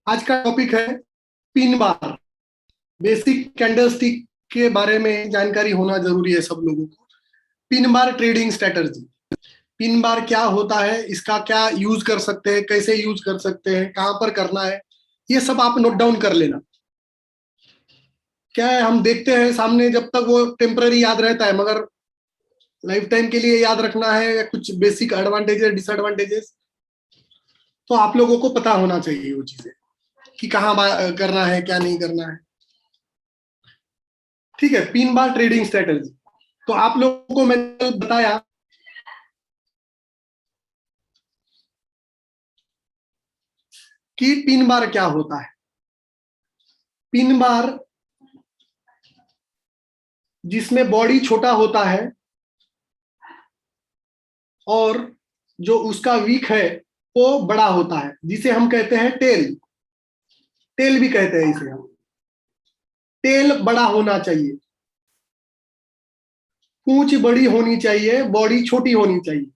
आज का टॉपिक है पिन बार। बेसिक कैंडलस्टिक के बारे में जानकारी होना जरूरी है सब लोगों को। Pin bar trading strategy, pin bar क्या होता है, इसका क्या यूज कर सकते हैं, कैसे यूज कर सकते हैं, कहां पर करना है, ये सब आप नोट डाउन कर लेना। क्या है, हम देखते हैं सामने, जब तक वो टेम्पररी याद रहता है, मगर लाइफ टाइम के लिए याद रखना है, या कुछ बेसिक एडवांटेजेस डिसएडवांटेजेस तो आप लोगों को पता होना चाहिए वो चीजें, कि कहाँ करना है, क्या नहीं करना है। ठीक है, पिन बार ट्रेडिंग स्ट्रेटेजी। तो आप लोगों को मैंने बताया कि पिन बार क्या होता है। पिन बार जिसमें बॉडी छोटा होता है और जो उसका वीक है वो बड़ा होता है, जिसे हम कहते हैं टेल। टेल भी कहते हैं इसे हम। टेल बड़ा होना चाहिए, पूंछ बड़ी होनी चाहिए, बॉडी छोटी होनी चाहिए,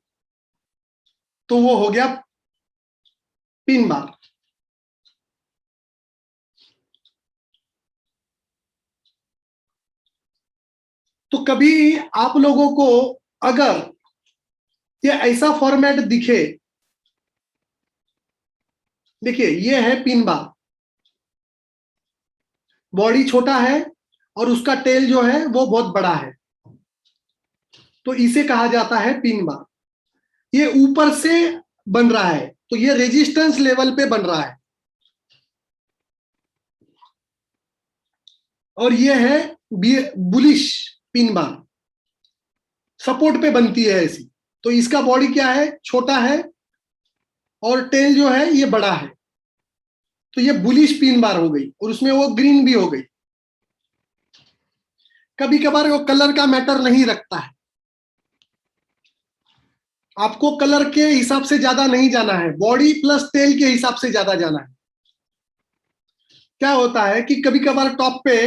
तो वो हो गया पिन बार। तो कभी आप लोगों को अगर ये ऐसा फॉर्मेट दिखे, देखिए ये है पिन बार, बॉडी छोटा है और उसका टेल जो है वो बहुत बड़ा है, तो इसे कहा जाता है पिन बार। ये ऊपर से बन रहा है, तो ये रेजिस्टेंस लेवल पे बन रहा है, और ये है बुलिश पिन बार, सपोर्ट पे बनती है ऐसी। तो इसका बॉडी क्या है, छोटा है, और टेल जो है ये बड़ा है, तो ये बुलिश पिन बार हो गई, और उसमें वो ग्रीन भी हो गई। कभी कभार वो कलर का मैटर नहीं रखता है, आपको कलर के हिसाब से ज्यादा नहीं जाना है, बॉडी प्लस टेल के हिसाब से ज्यादा जाना है। क्या होता है कि कभी कभार टॉप पे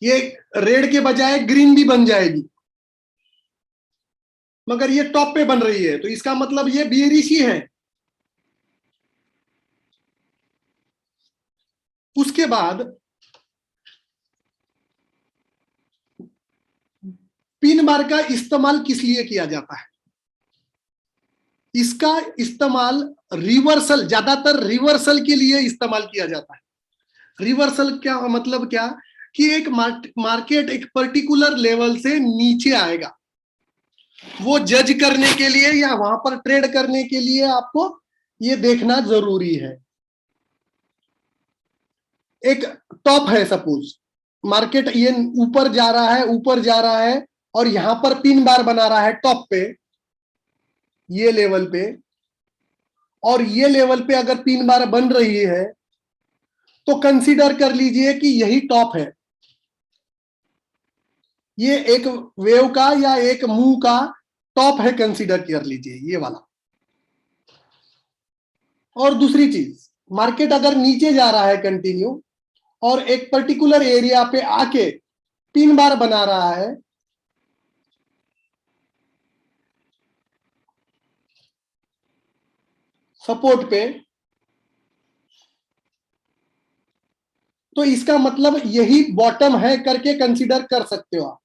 ये रेड के बजाय ग्रीन भी बन जाएगी, मगर ये टॉप पे बन रही है, तो इसका मतलब ये बियरिश ही है। उसके बाद पिन बार का इस्तेमाल किस लिए किया जाता है, इसका इस्तेमाल रिवर्सल, ज्यादातर रिवर्सल के लिए इस्तेमाल किया जाता है। रिवर्सल क्या मतलब, क्या कि एक मार्केट एक पर्टिकुलर लेवल से नीचे आएगा, वो जज करने के लिए या वहां पर ट्रेड करने के लिए आपको ये देखना जरूरी है। एक टॉप है, सपोज मार्केट ये ऊपर जा रहा है, ऊपर जा रहा है, और यहां पर पिन बार बना रहा है टॉप पे, ये लेवल पे, और ये लेवल पे अगर पिन बार बन रही है तो कंसीडर कर लीजिए कि यही टॉप है। ये एक वेव का या एक मूव का टॉप है, कंसीडर कर लीजिए ये वाला। और दूसरी चीज, मार्केट अगर नीचे जा रहा है कंटिन्यू, और एक पर्टिकुलर एरिया पे आके पिन बार बना रहा है, सपोर्ट पे, तो इसका मतलब यही बॉटम है करके कंसीडर कर सकते हो आप,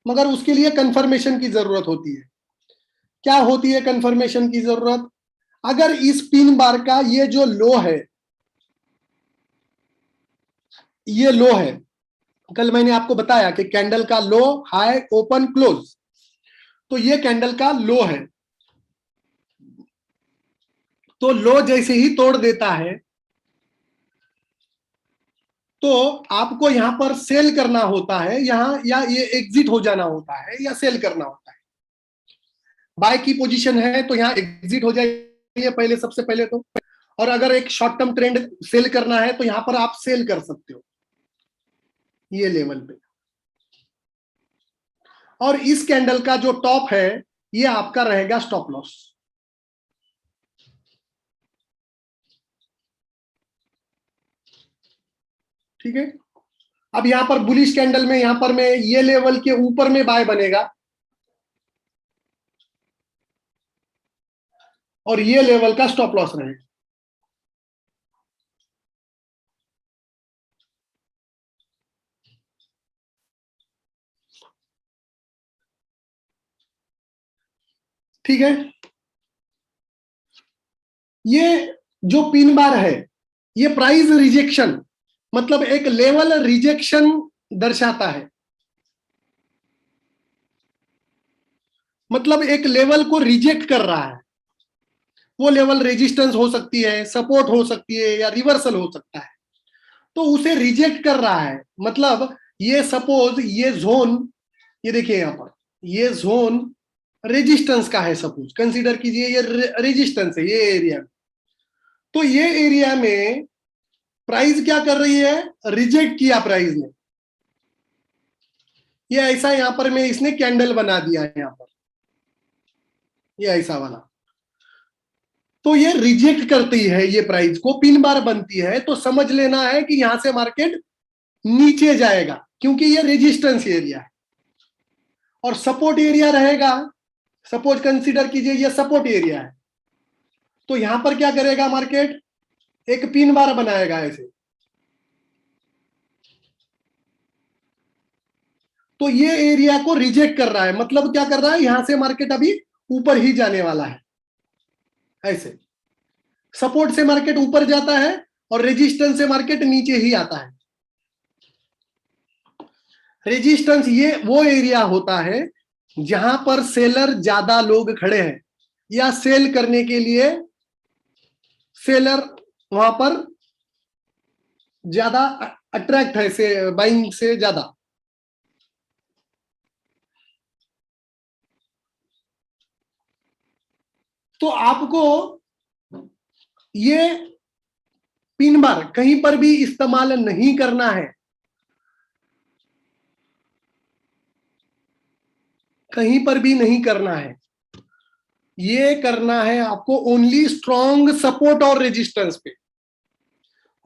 मगर उसके लिए कंफर्मेशन की जरूरत होती है। क्या होती है कंफर्मेशन की जरूरत, अगर इस पिन बार का ये जो लो है, ये लो है, कल मैंने आपको बताया कि कैंडल का लो, हाई, ओपन, क्लोज, तो ये कैंडल का लो है। तो लो जैसे ही तोड़ देता है तो आपको यहां पर सेल करना होता है, यहां या ये एग्जिट हो जाना होता है, या सेल करना होता है। बाय की पोजीशन है तो यहां एग्जिट हो जाइए पहले, सबसे पहले तो। और अगर एक शॉर्ट टर्म ट्रेंड सेल करना है तो यहां पर आप सेल कर सकते हो ये लेवल पे। और इस कैंडल का जो टॉप है ये आपका रहेगा स्टॉप लॉस। ठीक है, अब यहां पर बुलिश कैंडल में यहां पर में ये लेवल के ऊपर में बाय बनेगा, और ये लेवल का स्टॉप लॉस रहेगा। ठीक है, ये जो पिन बार है ये प्राइस रिजेक्शन मतलब एक लेवल रिजेक्शन दर्शाता है, मतलब एक लेवल को रिजेक्ट कर रहा है। वो लेवल रेजिस्टेंस हो सकती है, सपोर्ट हो सकती है या रिवर्सल हो सकता है, तो उसे रिजेक्ट कर रहा है। मतलब ये सपोज ये जोन, ये देखिए यहां पर ये जोन रेजिस्टेंस का है, सपोज कंसीडर कीजिए ये रेजिस्टेंस है ये एरिया। तो ये एरिया में प्राइस क्या कर रही है, रिजेक्ट किया प्राइस ने, ये ऐसा यहां पर में इसने कैंडल बना दिया है यहां पर, ये ऐसा वाला। तो ये रिजेक्ट करती है, ये प्राइस को पिन बार बनती है, तो समझ लेना है कि यहां से मार्केट नीचे जाएगा क्योंकि ये रेजिस्टेंस एरिया है और सपोर्ट एरिया रहेगा। सपोज कंसीडर कीजिए ये सपोर्ट एरिया है, तो यहां पर क्या करेगा मार्केट, एक पिन बार बनाएगा ऐसे। तो ये एरिया को रिजेक्ट कर रहा है, मतलब क्या कर रहा है, यहां से मार्केट अभी ऊपर ही जाने वाला है। ऐसे सपोर्ट से मार्केट ऊपर जाता है और रेजिस्टेंस से मार्केट नीचे ही आता है। रेजिस्टेंस ये वो एरिया होता है जहां पर सेलर ज्यादा लोग खड़े हैं या सेल करने के लिए सेलर वहां पर ज्यादा अट्रैक्ट है से बाइंग से ज्यादा। तो आपको ये पिन बार कहीं पर भी इस्तेमाल नहीं करना है, कहीं पर भी नहीं करना है। ये करना है आपको ओनली स्ट्रॉन्ग सपोर्ट और रेजिस्टेंस पे।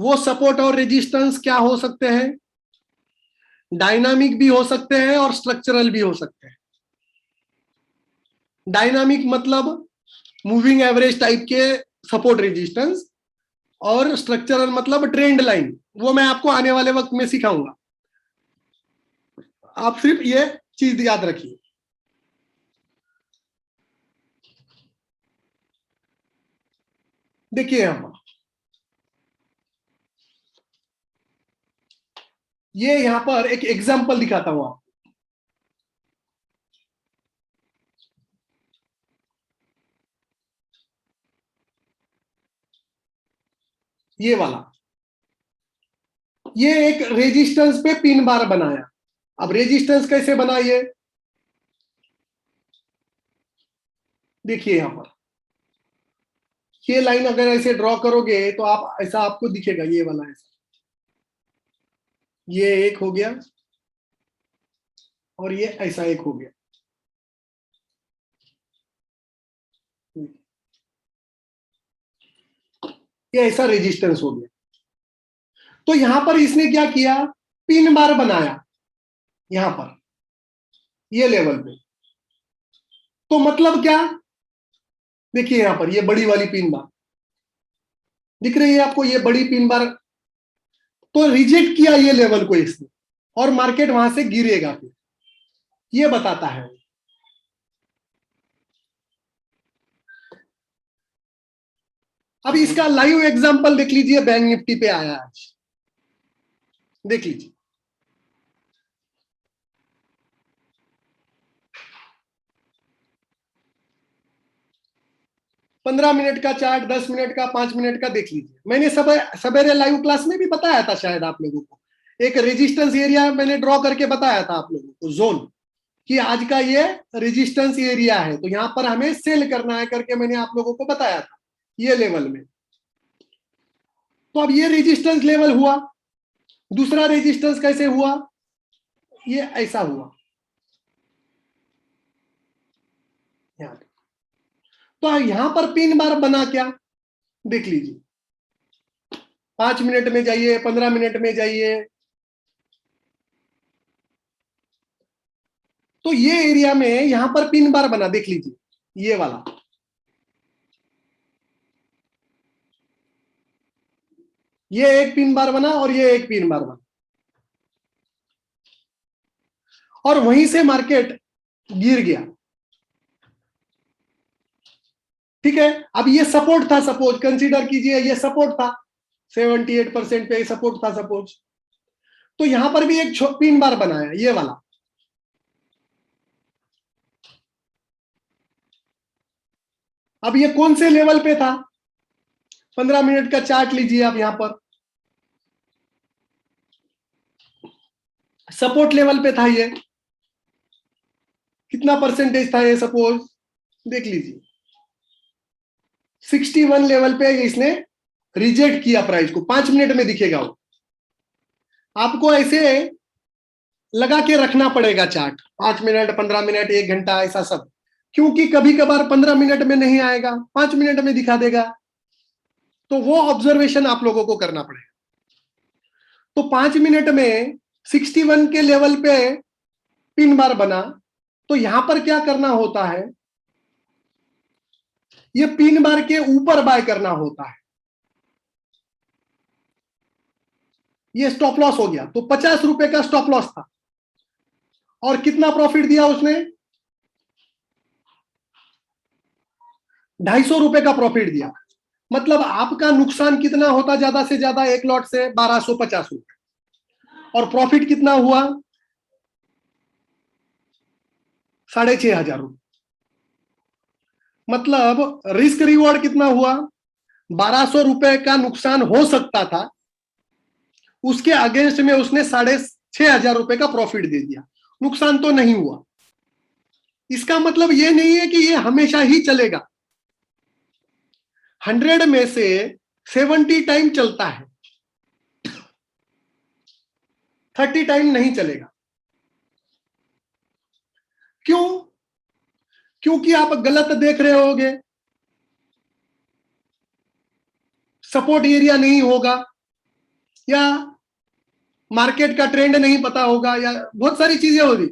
वो सपोर्ट और रेजिस्टेंस क्या हो सकते हैं, डायनामिक भी हो सकते हैं और स्ट्रक्चरल भी हो सकते हैं। डायनामिक मतलब मूविंग एवरेज टाइप के सपोर्ट रेजिस्टेंस, और स्ट्रक्चरल मतलब ट्रेंड लाइन, वो मैं आपको आने वाले वक्त में सिखाऊंगा। आप सिर्फ ये चीज याद रखिए। देखिए हम ये यहां पर एक एग्जांपल दिखाता हूं आपको। ये वाला, ये एक रेजिस्टेंस पे पिन बार बनाया। अब रेजिस्टेंस कैसे बनाइए, देखिए यहां पर ये लाइन अगर ऐसे ड्रॉ करोगे तो आप ऐसा आपको दिखेगा, ये वाला ऐसा, ये एक हो गया और ये ऐसा एक हो गया। ये ऐसा रेजिस्टेंस हो गया। तो यहां पर इसने क्या किया, पिन बार बनाया यहां पर ये लेवल पे। तो मतलब क्या, देखिए यहां पर ये बड़ी वाली पिन बार दिख रही है आपको, ये बड़ी पिन बार। तो रिजेक्ट किया ये लेवल को इसने और मार्केट वहां से गिरेगा, फिर ये बताता है। अब इसका लाइव एग्जांपल देख लीजिए, बैंक निफ्टी पे आया आज, देख लीजिए। 15 मिनट का चार्ट, 10 मिनट का, 5 मिनट का देख लीजिए। मैंने सवेरे लाइव क्लास में भी बताया था शायद आप लोगों को, एक रेजिस्टेंस एरिया मैंने ड्रॉ करके बताया था आप लोगों को, जोन, कि आज का ये रेजिस्टेंस एरिया है तो यहां पर हमें सेल करना है करके मैंने आप लोगों को बताया था ये लेवल में। तो अब ये रेजिस्टेंस लेवल हुआ, दूसरा रेजिस्टेंस कैसे हुआ, ये ऐसा हुआ यहां। तो यहां पर पिन बार बना क्या, देख लीजिए। 5 मिनट में जाइए, 15 मिनट में जाइए, तो ये एरिया में यहां पर पिन बार बना, देख लीजिए ये वाला। ये एक पिन बार बना और ये एक पिन बार बना, और वहीं से मार्केट गिर गया। ठीक है, अब ये सपोर्ट था, सपोज कंसीडर कीजिए ये सपोर्ट था, 78% पे सपोर्ट था सपोज। तो यहां पर भी एक पिन बार बनाया ये वाला, अब ये कौन से लेवल पे था, 15 मिनट का चार्ट लीजिए आप, यहां पर सपोर्ट लेवल पे था ये, कितना परसेंटेज था ये सपोज, देख लीजिए 61 लेवल पे इसने रिजेक्ट किया प्राइस को, 5 मिनट में दिखेगा वो। आपको ऐसे लगा के रखना पड़ेगा चार्ट, 5 मिनट 15 मिनट 1 घंटा ऐसा सब, क्योंकि कभी कभार 15 मिनट में नहीं आएगा, 5 मिनट में दिखा देगा, तो वो ऑब्जर्वेशन आप लोगों को करना पड़ेगा। तो 5 मिनट में 61 के लेवल पे पिन बार बना, तो यहां पर क्या करना होता है, ये पिन बार के ऊपर बाय करना होता है। ये स्टॉप लॉस हो गया, तो 50 रुपए का स्टॉप लॉस था, और कितना प्रॉफिट दिया उसने, 250 रुपए का प्रॉफिट दिया। मतलब आपका नुकसान कितना होता ज्यादा से ज्यादा एक लॉट से, 1250 रुपए, और प्रॉफिट कितना हुआ, 6500 रुपए। मतलब रिस्क रिवॉर्ड कितना हुआ, 1200 रुपए का नुकसान हो सकता था, उसके अगेंस्ट में उसने 6500 रुपए का प्रॉफिट दे दिया, नुकसान तो नहीं हुआ। इसका मतलब ये नहीं है कि ये हमेशा ही चलेगा, 100 में से 70 टाइम चलता है, 30 टाइम नहीं चलेगा। क्यों, क्योंकि आप गलत देख रहे होगे, सपोर्ट एरिया नहीं होगा, या मार्केट का ट्रेंड नहीं पता होगा, या बहुत सारी चीजें होगी।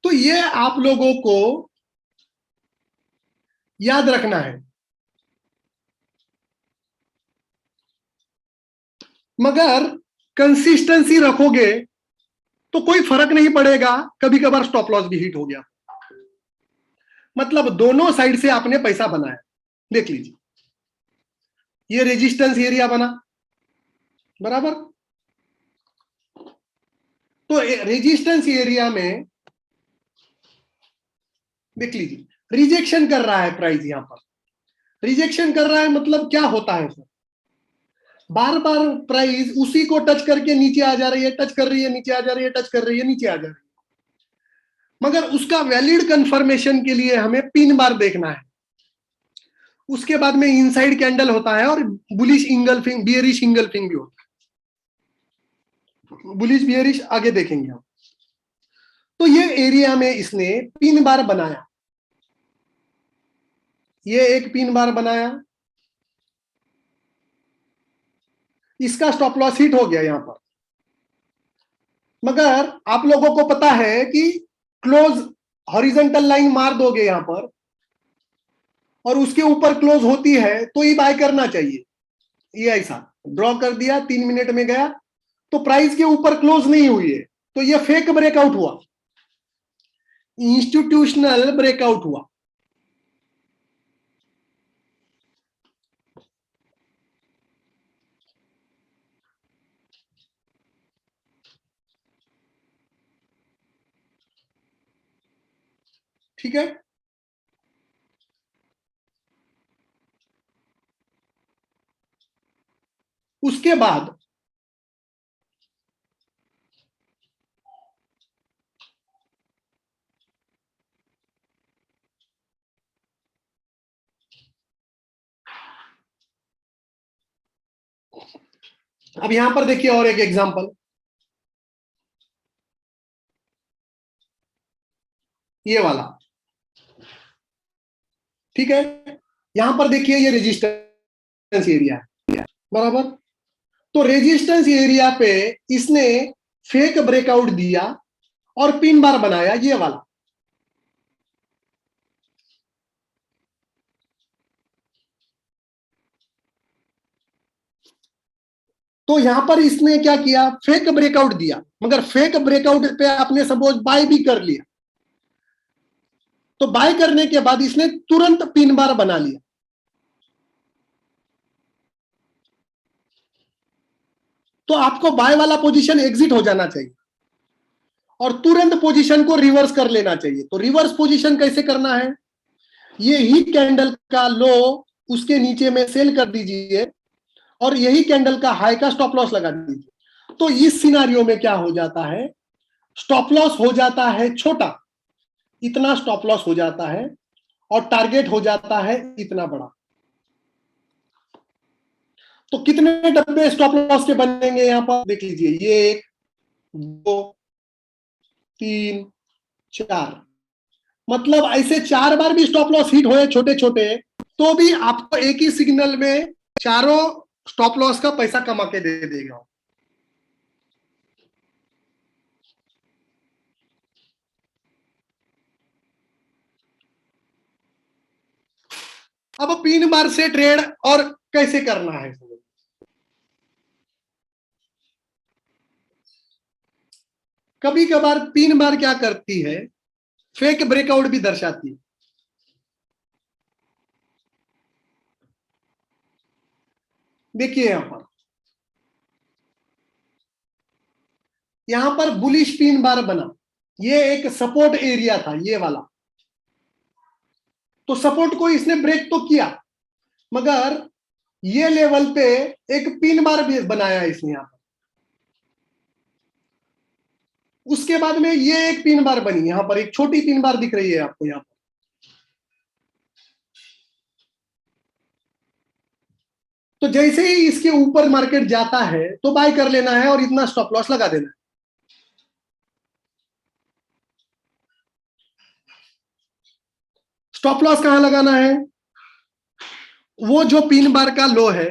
तो ये आप लोगों को याद रखना है। मगर कंसिस्टेंसी रखोगे तो कोई फर्क नहीं पड़ेगा, कभी कभार स्टॉप लॉस भी हिट हो गया, मतलब दोनों साइड से आपने पैसा बनाया। देख लीजिए ये रेजिस्टेंस एरिया बना, बराबर, तो रेजिस्टेंस एरिया में देख लीजिए रिजेक्शन कर रहा है प्राइस, यहां पर रिजेक्शन कर रहा है, मतलब क्या होता है सर, बार बार प्राइस उसी को टच करके नीचे आ जा रही है, टच कर रही है नीचे आ जा रही है, टच कर रही है नीचे आ जा रही है। मगर उसका वैलिड कंफर्मेशन के लिए हमें 3 बार देखना है, उसके बाद में इनसाइड कैंडल होता है, और बुलिश इंगल्फिंग बियरिश इंगल्फिंग भी होता है, बुलिश बियरिश आगे देखेंगे हम। तो ये एरिया में इसने 3 बार बनाया, ये एक 3 बार बनाया, इसका स्टॉप लॉस हिट हो गया यहां पर। मगर आप लोगों को पता है कि क्लोज हॉरिजॉन्टल लाइन मार दोगे यहां पर, और उसके ऊपर क्लोज होती है तो ही बाय करना चाहिए। ये ऐसा ड्रॉ कर दिया, 3 मिनट में गया, तो प्राइस के ऊपर क्लोज नहीं हुई है, तो ये फेक ब्रेकआउट हुआ, इंस्टीट्यूशनल ब्रेकआउट हुआ। ठीक है, उसके बाद अब यहां पर देखिए और एक एग्जांपल, ये वाला, ठीक है, यहां पर देखिए ये रेजिस्टेंस एरिया है, बराबर, तो रेजिस्टेंस एरिया पे इसने फेक ब्रेकआउट दिया और 3 बार बनाया ये वाला, तो यहां पर इसने क्या किया, फेक ब्रेकआउट दिया, मगर फेक ब्रेकआउट पे आपने सपोज बाय भी कर लिया, तो बाय करने के बाद इसने तुरंत 3 बार बना लिया, तो आपको बाय वाला पोजीशन एग्जिट हो जाना चाहिए और तुरंत पोजीशन को रिवर्स कर लेना चाहिए। तो रिवर्स पोजीशन कैसे करना है, ये ही कैंडल का लो उसके नीचे में सेल कर दीजिए और यही कैंडल का हाई का स्टॉप लॉस लगा दीजिए। तो इस सिनारियो में क्या हो जाता है, स्टॉप लॉस हो जाता है छोटा, इतना स्टॉप लॉस हो जाता है, और टारगेट हो जाता है इतना बड़ा। तो कितने डब्बे स्टॉप लॉस के बनेंगे यहां पर देख लीजिए, ये 1 2 3 4, मतलब ऐसे 4 बार भी स्टॉप लॉस हिट हुए छोटे छोटे, तो भी आपको एक ही सिग्नल में चारों स्टॉप लॉस का पैसा कमा के दे देगा। अब 3 बार से ट्रेड और कैसे करना है, कभी कभार 3 बार क्या करती है, फेक ब्रेकआउट भी दर्शाती है। देखिए यहां पर बुलिश 3 बार बना, ये एक सपोर्ट एरिया था ये वाला, तो सपोर्ट को इसने ब्रेक तो किया, मगर ये लेवल पे एक 3 बार भी बनाया इसने यहां पर, उसके बाद में ये एक 3 बार बनी, यहां पर एक छोटी 3 बार दिख रही है आपको यहां पर। तो जैसे ही इसके ऊपर मार्केट जाता है तो बाय कर लेना है और इतना स्टॉप लॉस लगा देना है। स्टॉप लॉस कहां लगाना है, वो जो 3 बार का लो है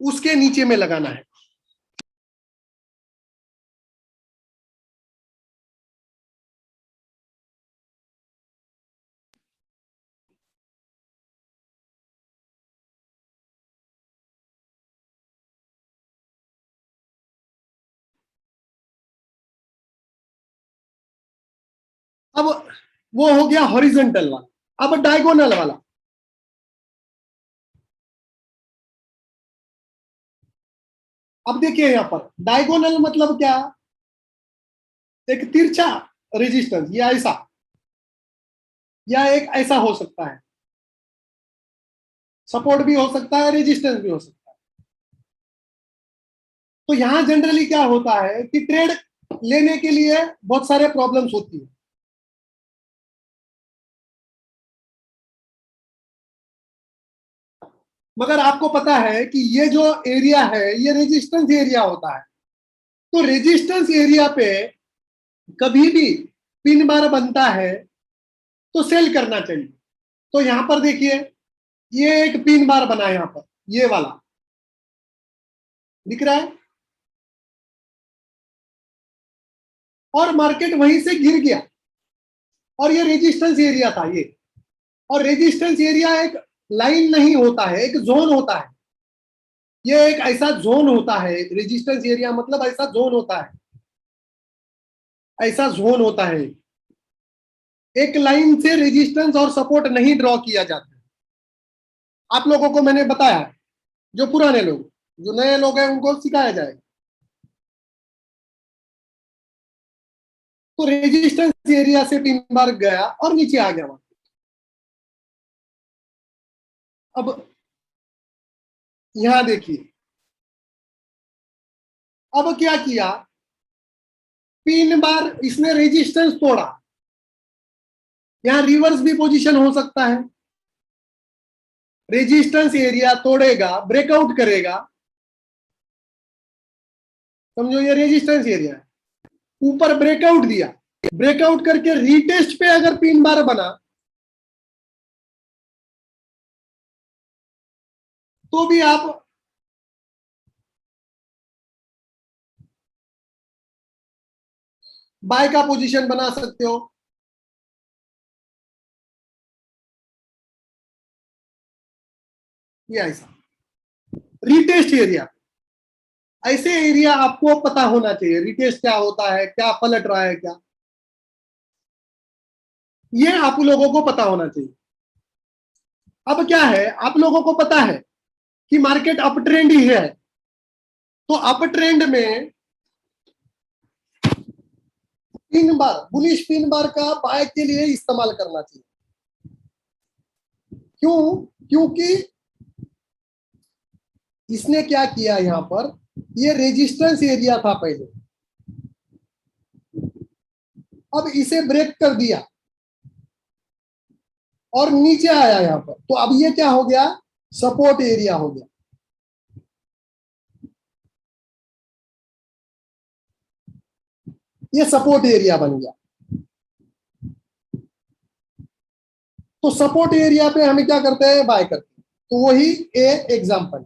उसके नीचे में लगाना है। अब वो हो गया हॉरिजॉन्टल वाला, अब डायगोनल वाला। अब देखिए यहां पर डायगोनल मतलब क्या, एक तिरछा रेजिस्टेंस, या ऐसा, या एक ऐसा हो सकता है, सपोर्ट भी हो सकता है, रेजिस्टेंस भी हो सकता है। तो यहां जनरली क्या होता है कि ट्रेड लेने के लिए बहुत सारे प्रॉब्लम्स होती है, मगर आपको पता है कि ये जो एरिया है ये रेजिस्टेंस एरिया होता है, तो रेजिस्टेंस एरिया पे कभी भी 3 बार बनता है तो सेल करना चाहिए। तो यहां पर देखिए ये एक 3 बार बना है यहां पर, ये वाला दिख रहा है, और मार्केट वहीं से गिर गया, और ये रेजिस्टेंस एरिया था ये, और रेजिस्टेंस एरिया एक लाइन नहीं होता है, एक जोन होता है, ये एक ऐसा जोन होता है, रेजिस्टेंस एरिया मतलब ऐसा जोन होता है, ऐसा जोन होता है, एक लाइन से रेजिस्टेंस और सपोर्ट नहीं ड्रॉ किया जाता। आप लोगों को मैंने बताया, जो पुराने लोग, जो नए लोग हैं उनको सिखाया जाएगा। तो रेजिस्टेंस एरिया से 3 बार गया और नीचे आ गया वहां। अब यहां देखिए, अब क्या किया, 3 बार इसने रेजिस्टेंस तोड़ा, यहां रिवर्स भी पोजीशन हो सकता है, रेजिस्टेंस एरिया तोड़ेगा, ब्रेकआउट करेगा, समझो ये रेजिस्टेंस एरिया है, ऊपर ब्रेकआउट दिया, ब्रेकआउट करके रीटेस्ट पे अगर 3 बार बना तो भी आप बाय का पोजीशन बना सकते हो। ये ऐसा रीटेस्ट एरिया, ऐसे एरिया आपको पता होना चाहिए, रिटेस्ट क्या होता है, क्या पलट रहा है, क्या, ये आप लोगों को पता होना चाहिए। अब क्या है, आप लोगों को पता है कि मार्केट अप ट्रेंड ही है, तो अप ट्रेंड में 3 बार बुलिश 3 बार का बाय के लिए इस्तेमाल करना चाहिए। क्यों? क्योंकि इसने क्या किया, यहां पर ये रेजिस्टेंस एरिया था पहले, अब इसे ब्रेक कर दिया और नीचे आया यहां पर, तो अब ये क्या हो गया, सपोर्ट एरिया हो गया। ये सपोर्ट एरिया बन गया। तो सपोर्ट एरिया पे हमें क्या करते हैं, बाय करते हैं। तो वही एग्जांपल।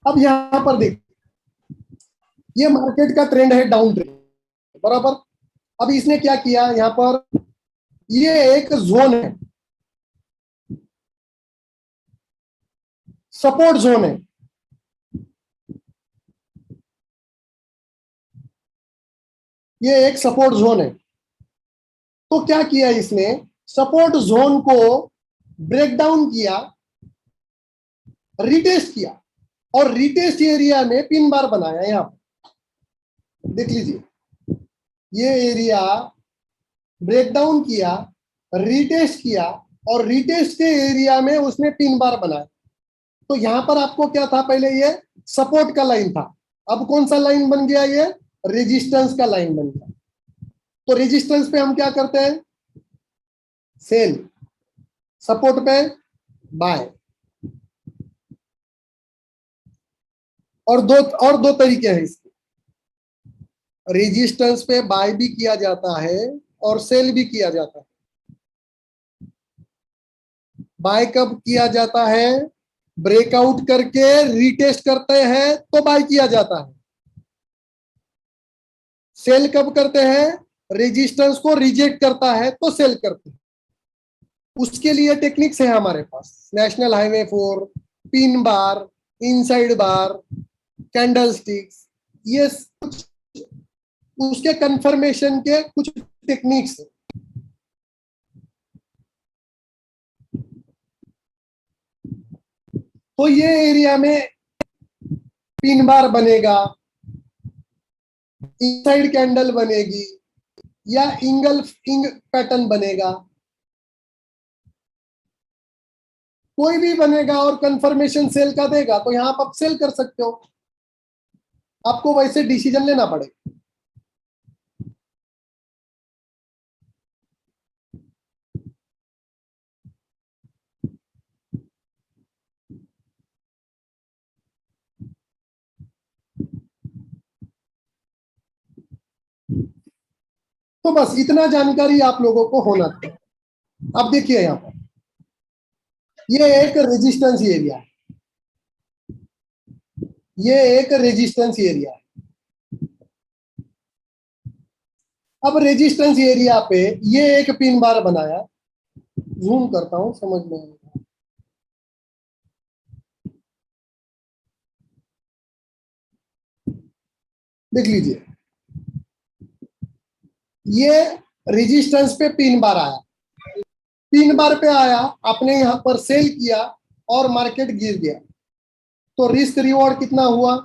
अब यहां पर देख, ये मार्केट का ट्रेंड है डाउन ट्रेंड, बराबर। अब इसने क्या किया, यहां पर ये एक जोन है, सपोर्ट जोन है, ये एक सपोर्ट जोन है। तो क्या किया इसने, सपोर्ट जोन को ब्रेक डाउन किया, रिटेस्ट किया, और रिटेस्ट एरिया में 3 बार बनाया। यहां पर देख लीजिए, ये एरिया ब्रेक डाउन किया, रिटेस्ट किया, और रिटेस्ट के एरिया में उसने 3 बार बनाया। तो यहां पर आपको क्या था, पहले ये सपोर्ट का लाइन था, अब कौन सा लाइन बन गया, ये रेजिस्टेंस का लाइन बन गया। तो रेजिस्टेंस पे हम क्या करते हैं, सेल, सपोर्ट पे बाय। और दो तरीके हैं इसके, रेजिस्टेंस पे बाय भी किया जाता है और सेल भी किया जाता है। बाय कब किया जाता है, ब्रेकआउट करके रीटेस्ट करते हैं तो बाय किया जाता है। सेल कब करते हैं, रेजिस्टेंस को रिजेक्ट करता है तो सेल करते हैं। उसके लिए टेक्निक्स है हमारे पास, national highway 4, pin bar, inside bar, candlesticks, ये कुछ उसके कंफर्मेशन के कुछ टेक्निक्स है। तो ये एरिया में 3 बार बनेगा, इनसाइड कैंडल बनेगी, या इंग पैटर्न बनेगा, कोई भी बनेगा और कंफर्मेशन सेल का देगा तो यहां आप सेल कर सकते हो। आपको वैसे डिसीजन लेना पड़ेगा। तो बस इतना जानकारी आप लोगों को होना चाहिए। अब देखिए यहां पर ये एक रेजिस्टेंस एरिया है, ये एक रेजिस्टेंस एरिया है। अब रेजिस्टेंस एरिया पे ये एक 3 बार बनाया, जूम करता हूं समझ में आएगा। देख लीजिए, ये रेजिस्टेंस पे 3 बार आया, 3 बार पे आया, आपने यहां पर सेल किया और मार्केट गिर गया, तो रिस्क रिवॉर्ड कितना हुआ,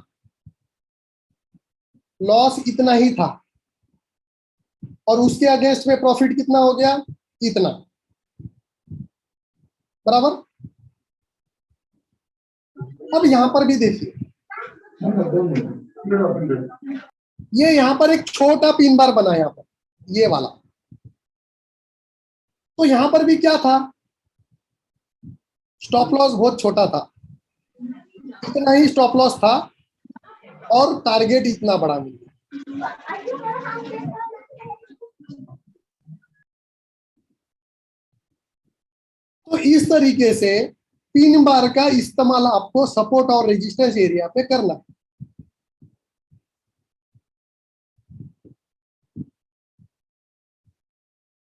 लॉस इतना ही था, और उसके अगेंस्ट में प्रॉफिट कितना हो गया, इतना, बराबर। अब यहां पर भी देखिए, ये यहां पर एक छोटा 3 बार बना, यहां पर ये वाला, तो यहां पर भी क्या था, स्टॉप लॉस बहुत छोटा था, इतना ही स्टॉप लॉस था, और टारगेट इतना बड़ा मिल गया। तो इस तरीके से 3 बार का इस्तेमाल आपको सपोर्ट और रेजिस्टेंस एरिया पे करना है।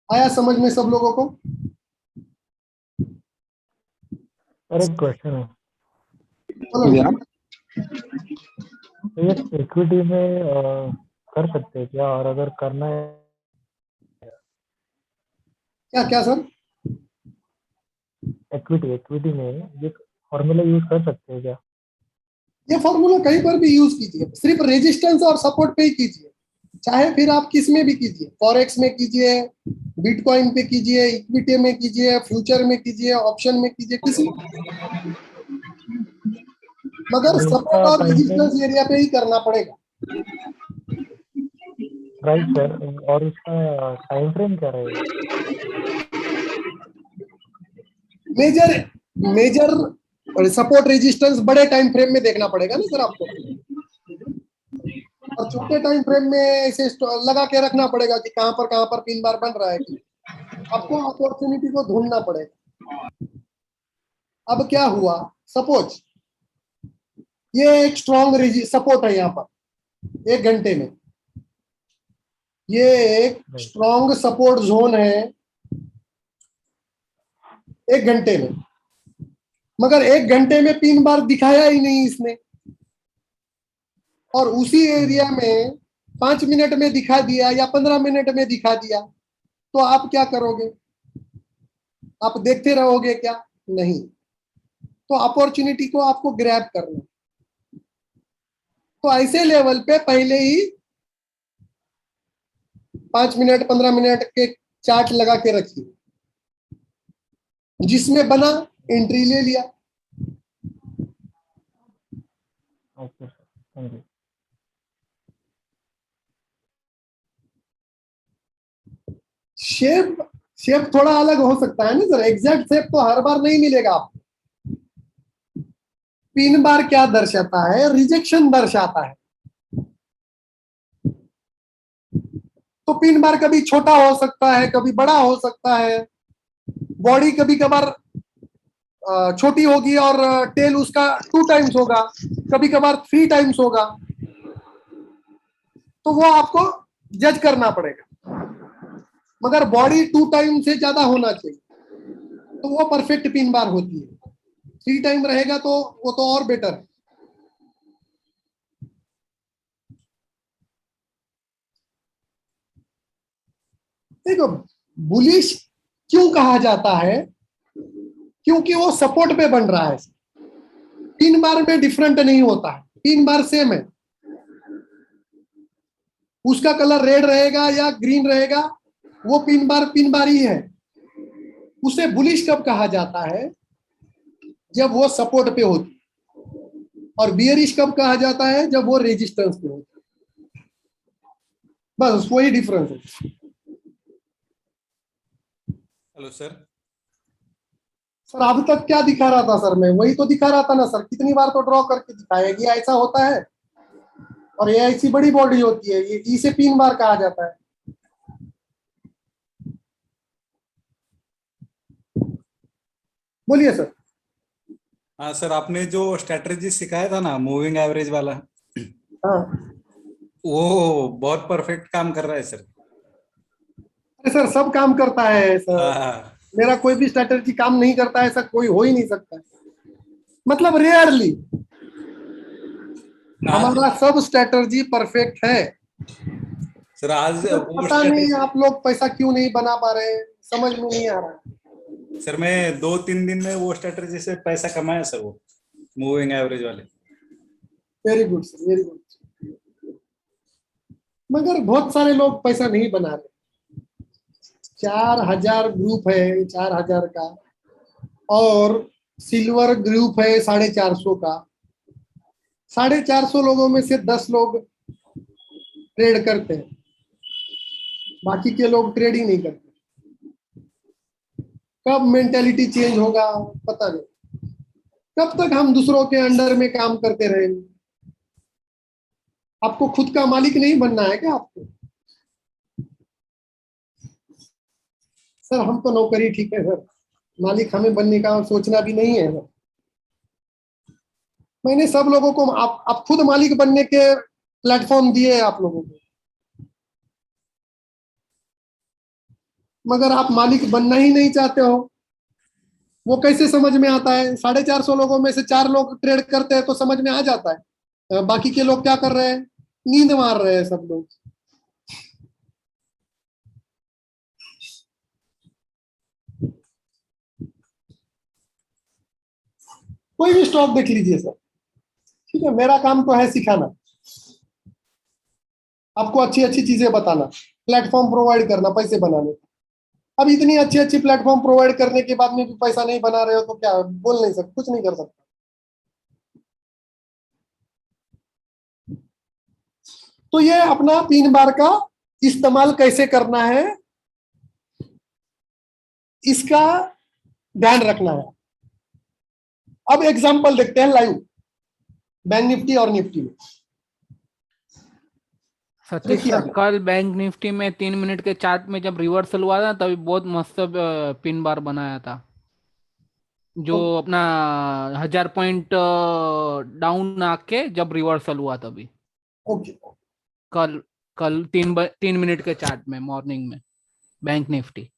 आया समझ में सब लोगों को? सर एक क्वेश्चन है, बोलो या तो ये इक्विटी में कर सकते हैं क्या, और अगर करना है क्या क्या सर? इक्विटी इक्विटी में ये फॉर्मूला यूज कर सकते हैं क्या? ये फॉर्मूला कहीं पर भी यूज कीजिए, सिर्फ रेजिस्टेंस और सपोर्ट पे ही कीजिए। चाहे फिर आप किस में भी कीजिए, फॉरेक्स में कीजिए, बिटकॉइन पे कीजिए, इक्विटी में कीजिए, फ्यूचर में कीजिए, ऑप्शन में कीजिए, किसी, मगर और सपोर्ट इसका और टाइम फ्रेम, रेजिस्टेंस एरिया पे ही करना पड़ेगा। राइट सर, और इसका टाइम फ्रेम क्या रहेगा? मेजर मेजर सपोर्ट रेजिस्टेंस बड़े टाइम फ्रेम में देखना पड़ेगा ना सर आपको, और छोटे टाइम फ्रेम में ऐसे लगा के रखना पड़ेगा कि कहां पर पिन बार बन रहा है कि आपको अपॉर्चुनिटी को ढूंढना पड़ेगा। अब क्या हुआ, सपोज ये एक स्ट्रॉन्ग सपोर्ट है यहाँ पर 1 घंटे में, ये एक स्ट्रॉन्ग सपोर्ट जोन है 1 घंटे में, मगर 1 घंटे में 3 बार दिखाया ही नहीं इसने, और उसी एरिया में 5 मिनट में दिखा दिया या 15 मिनट में दिखा दिया, तो आप क्या करोगे? आप देखते रहोगे क्या? नहीं। तो अपॉर्चुनिटी को आपको ग्रैब करना, तो ऐसे लेवल पे पहले ही 5 मिनट 15 मिनट के चार्ट लगा के रखिए, जिसमें बना एंट्री ले लिया। Okay sir, thank you. Shape shape थोड़ा अलग हो सकता है ना सर, एग्जैक्ट शेप तो हर बार नहीं मिलेगा आपको। पिन बार क्या दर्शाता है? रिजेक्शन दर्शाता है। तो पिन बार कभी छोटा हो सकता है, कभी बड़ा हो सकता है, बॉडी कभी कभार छोटी होगी और टेल उसका 2 टाइम्स होगा, कभी कभार 3 टाइम्स होगा, तो वो आपको जज करना पड़ेगा, मगर बॉडी 2 टाइम से ज्यादा होना चाहिए, तो वो परफेक्ट पिन बार होती है। 3 टाइम रहेगा तो वो तो और बेटर है। देखो, बुलिश क्यों कहा जाता है? क्योंकि वो सपोर्ट पे बन रहा है। 3 बार में डिफरेंट नहीं होता है, 3 बार सेम है, उसका कलर रेड रहेगा या ग्रीन रहेगा, वो पिन बार ही है। उसे बुलिश कब कहा जाता है? जब वो सपोर्ट पे होती, और बियरिश कब कहा जाता है? जब वो रेजिस्टेंस पे होती। बस वही डिफरेंस है। Hello sir. सर अब तक क्या दिखा रहा था सर? मैं वही तो दिखा रहा था ना सर, कितनी बार तो ड्रॉ करके दिखाया कि ऐसा होता है, और ये ऐसी बड़ी बॉडी होती है, ये इसे 3 बार कहा जाता है। बोलिए सर। हाँ सर, आपने जो स्ट्रेटजी सिखाया था ना, मूविंग एवरेज वाला, हाँ वो बहुत परफेक्ट काम कर रहा है सर। अरे सर, सब काम करता है सर, हाँ मेरा कोई भी स्ट्रैटेजी काम नहीं करता है, ऐसा कोई हो ही नहीं सकता, मतलब रेयरली। आज हमारा सब स्ट्रैटेजी परफेक्ट है। सर, आज सर वो पता नहीं स्ट्रेटजी, आप लोग पैसा क्यों नहीं बना पा रहे हैं, समझ में नहीं आ रहा। सर मैं 2-3 दिन में वो स्ट्रेटजी से पैसा कमाया सर, वो मूविंग एवरेज वाले। Very good sir, very good. मगर बहुत सारे लोग पैसा नहीं बना रहे। 4,000 ग्रुप है, 4,000 का, और सिल्वर ग्रुप है 450 का। 450 लोगों में से 10 लोग ट्रेड करते हैं, बाकी के लोग ट्रेड ही नहीं करते। कब मेंटेलिटी चेंज होगा पता नहीं। कब तक हम दूसरों के अंडर में काम करते रहेंगे? आपको खुद का मालिक नहीं बनना है क्या आपको? सर हम तो नौकरी ठीक है सर, मालिक हमें बनने का सोचना भी नहीं है सर। मैंने सब लोगों को, आप खुद मालिक बनने के प्लेटफॉर्म दिए आप लोगों को, मगर आप मालिक बनना ही नहीं चाहते हो। वो कैसे समझ में आता है? 450 लोगों में से 4 लोग ट्रेड करते हैं तो समझ में आ जाता है। बाकी के लोग क्या कर रहे हैं? नींद मार रहे हैं सब लोग। कोई भी स्टॉक देख लीजिए सर, ठीक है। मेरा काम तो है सिखाना, आपको अच्छी अच्छी चीजें बताना, प्लेटफॉर्म प्रोवाइड करना पैसे बनाने। अब इतनी अच्छी अच्छी प्लेटफॉर्म प्रोवाइड करने के बाद में भी पैसा नहीं बना रहे हो तो क्या बोल नहीं सकते, कुछ नहीं कर सकता। तो ये अपना 3 बार का इस्तेमाल कैसे करना है इसका ध्यान रखना है। अब एग्जांपल देखते हैं लाइव बैंक निफ्टी और निफ्टी में। सतीश देखिए सर, अभी कल बैंक निफ्टी में 3 मिनट के चार्ट में जब रिवर्सल हुआ था तभी बहुत मस्त पिन बार बनाया था, जो अपना 1000 पॉइंट डाउन आके जब रिवर्सल हुआ तभी। ओके, कल कल 3 मिनट के चार्ट में मॉर्निंग में बैंक निफ्टी।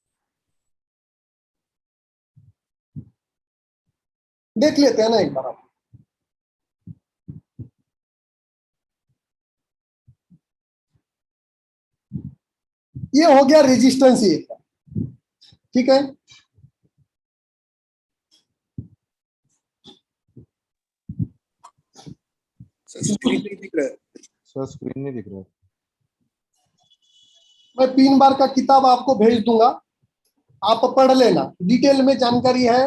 देख लेते हैं ना एक बार आप। ये हो गया रेजिस्टेंस ये, ठीक है। स्क्रीन नहीं दिख रहा है। सर स्क्रीन नहीं दिख रहा है। मैं 3 बार का किताब आपको भेज दूंगा, आप पढ़ लेना, डिटेल में जानकारी है,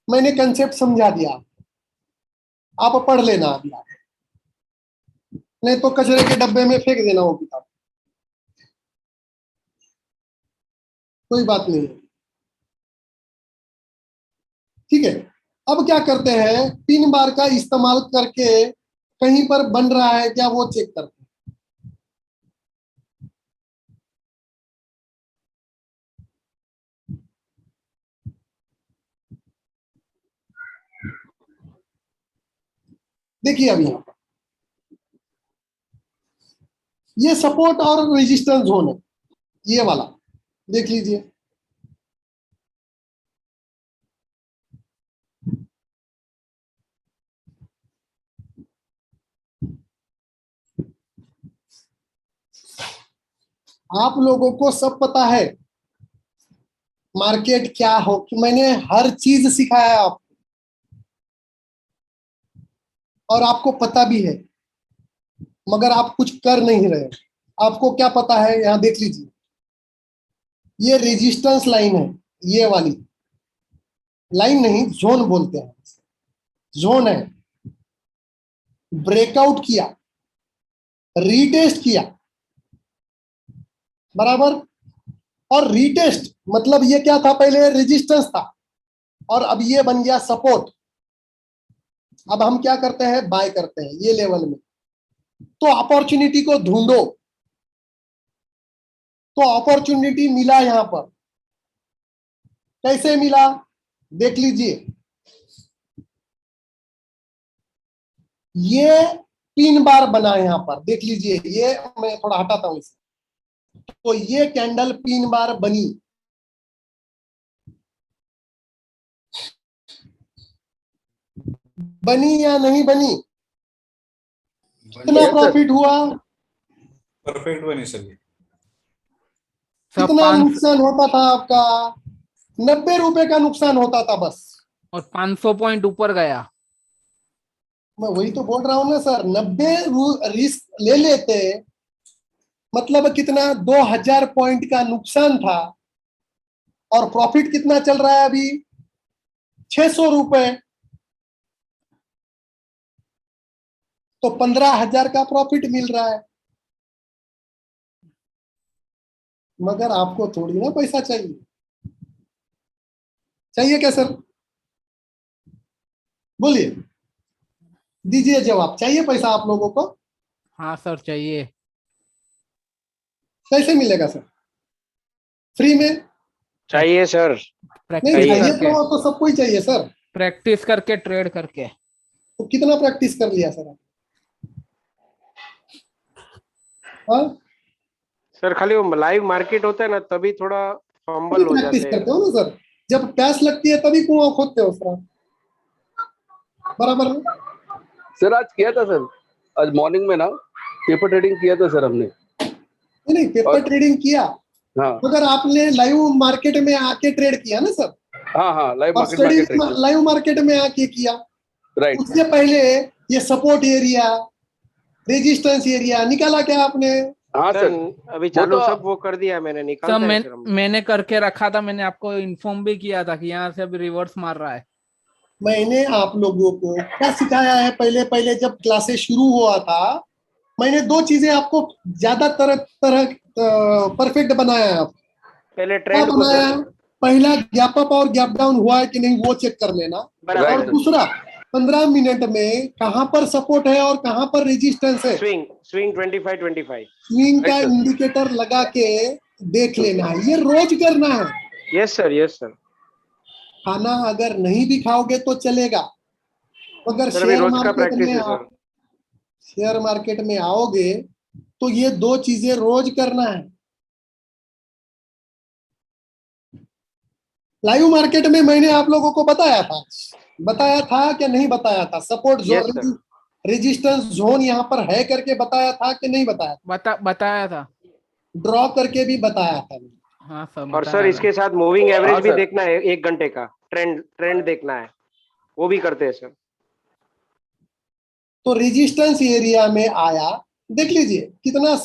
मैंने कंसेप्ट समझा दिया, आप पढ़ लेना अभी आप। नहीं तो कचरे के डब्बे में फेंक देना वो किताब, कोई बात नहीं है, ठीक है। अब क्या करते हैं, 3 बार का इस्तेमाल करके कहीं पर बन रहा है क्या वो चेक करते हैं। देखिए अभी यहाँ पर ये सपोर्ट और रेजिस्टेंस जोन है, ये वाला देख लीजिए। आप लोगों को सब पता है मार्केट क्या हो, कि मैंने हर चीज सिखाया है आपको, और आपको पता भी है, मगर आप कुछ कर नहीं रहे। आपको क्या पता है, यहां देख लीजिए, ये रेजिस्टेंस लाइन है, ये वाली लाइन नहीं, जोन बोलते हैं, जोन है। ब्रेकआउट किया, रीटेस्ट किया, बराबर। और रीटेस्ट मतलब ये क्या था, पहले रेजिस्टेंस था और अब ये बन गया सपोर्ट। अब हम क्या करते हैं, बाय करते हैं ये लेवल में। तो अपॉर्चुनिटी को ढूंढो, तो अपॉर्चुनिटी मिला यहां पर। कैसे मिला देख लीजिए, ये 3 बार बना यहां पर, देख लीजिए। ये मैं थोड़ा हटाता हूं इसे, तो ये कैंडल 3 बार बनी, बनी या नहीं बनी? कितना प्रॉफिट हुआ, परफेक्ट बनी सर ये। सब कितना 5 नुकसान होता था आपका? 90 रुपए का नुकसान होता था बस। और 500 पॉइंट ऊपर गया। मैं वही तो बोल रहा हूं ना सर, 90 रिस्क ले लेते, मतलब कितना, 2000 पॉइंट का नुकसान था, और प्रॉफिट कितना चल रहा है अभी, 600 रुपए। तो 15,000 का प्रॉफिट मिल रहा है, मगर आपको थोड़ी ना पैसा चाहिए। चाहिए क्या सर, बोलिए, दीजिए जवाब। चाहिए पैसा आप लोगों को? हाँ सर चाहिए। कैसे मिलेगा सर, फ्री में? चाहिए सर। नहीं, प्रैक्टिस चाहिए करके, तो सबको ही चाहिए सर। प्रैक्टिस करके, ट्रेड करके। तो कितना प्रैक्टिस कर लिया सर आप? हाँ? सर खाली वो लाइव मार्केट होता है ना तभी थोड़ा फंबल हो प्रैक्टिस जाते हैं। करते हो ना सर? जब प्यास लगती है तभी कुआं खोदते हो सर आप। बराबर है? सर आज किया था सर, आज मॉर्निंग में ना पेपर ट्रेडिंग किया था सर हमने। नहीं पेपर ट्रेडिंग किया, हाँ मगर आपने लाइव मार्केट में आके ट्रेड किया ना सर, हाँ लाइव और market study trade live market में आके किया। राइट। उससे पहले ये सपोर्ट एरिया, रेजिस्टेंस एरिया निकाला क्या आपने? हाँ सर सर अभी चालू तो- सब वो कर दिया मैंने, सब निकालता है सर हम। मैंने करके रखा था, मैंने आपको इन्फॉर्म भी किया था कि यहाँ से अभी रिवर्स मार रहा है। मैंने आप लोगों को क्या सिखाया है? पहले पहले जब क्लासेस शुरू हुआ था, मैंने 2 चीजें आपको ज्यादा तरह तरह परफेक्ट बनाया है। पहले क्या ट्रेंड को बनाया? सर, पहला गैप अप और गैप डाउन हुआ है कि नहीं वो चेक कर लेना, बराबर और Right. दूसरा 15 मिनट में कहां पर सपोर्ट है और कहां पर रेजिस्टेंस है, स्विंग स्विंग 25-25। स्विंग का Right, sir. इंडिकेटर लगा के देख लेना है। ये रोज करना है। Yes sir, yes sir. खाना अगर नहीं भी खाओगे तो चलेगा, मगर सर अभी रोज का प्रैक्टिस है सर। शेयर मार्केट में आओगे तो ये 2 चीजें रोज करना है। लाइव मार्केट में मैंने आप लोगों को बताया था कि नहीं बताया था? Support Yes, zone, sir. Resistance zone यहाँ पर है करके बताया था कि नहीं बताया? बताया था। ड्रॉ करके भी बताया था। हाँ सर और बताया सर था। इसके साथ मूविंग एवरेज हाँ, भी सर। देखना है, 1 घंटे का ट्रेंड देखना है, वो भी करते हैं सर। तो रेजिस्टेंस एरिया में आया, देख लीजिए कितना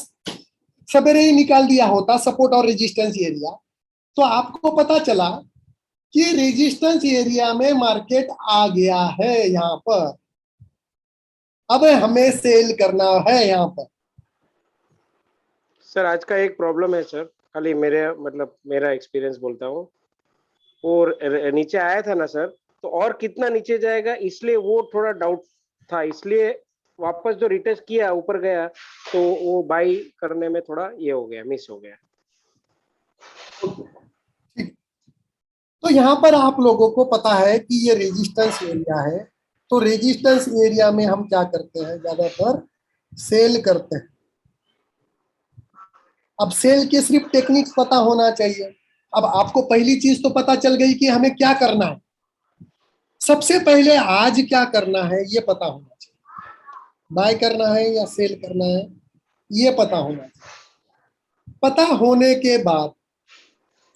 सवेरे ही निकाल दिया होता सपोर्ट और रेजिस्टेंस एरिया, तो आपको पता चला कि रेजिस्टेंस एरिया में मार्केट आ गया है। यहाँ पर अब हमें सेल करना है यहाँ पर। सर आज का एक प्रॉब्लम है सर, खाली मेरा एक्सपीरियंस बोलता हूँ, और नीचे आया था ना सर, तो और कितना नीचे जाएगा इसलिए वो थोड़ा डाउट था, इसलिए वापस जो रिटेस्ट किया ऊपर गया तो वो बाई करने में थोड़ा ये हो गया, मिस हो गया। तो यहाँ पर आप लोगों को पता है कि ये रेजिस्टेंस एरिया है, तो रेजिस्टेंस एरिया में हम क्या करते हैं? ज्यादातर सेल करते हैं। अब सेल के सिर्फ टेक्निक्स पता होना चाहिए। अब आपको पहली चीज तो पता चल गई कि हमें क्या करना है। सबसे पहले आज क्या करना है ये पता होना चाहिए। बाय करना है या सेल करना है ये पता होना चाहिए। पता होने के बाद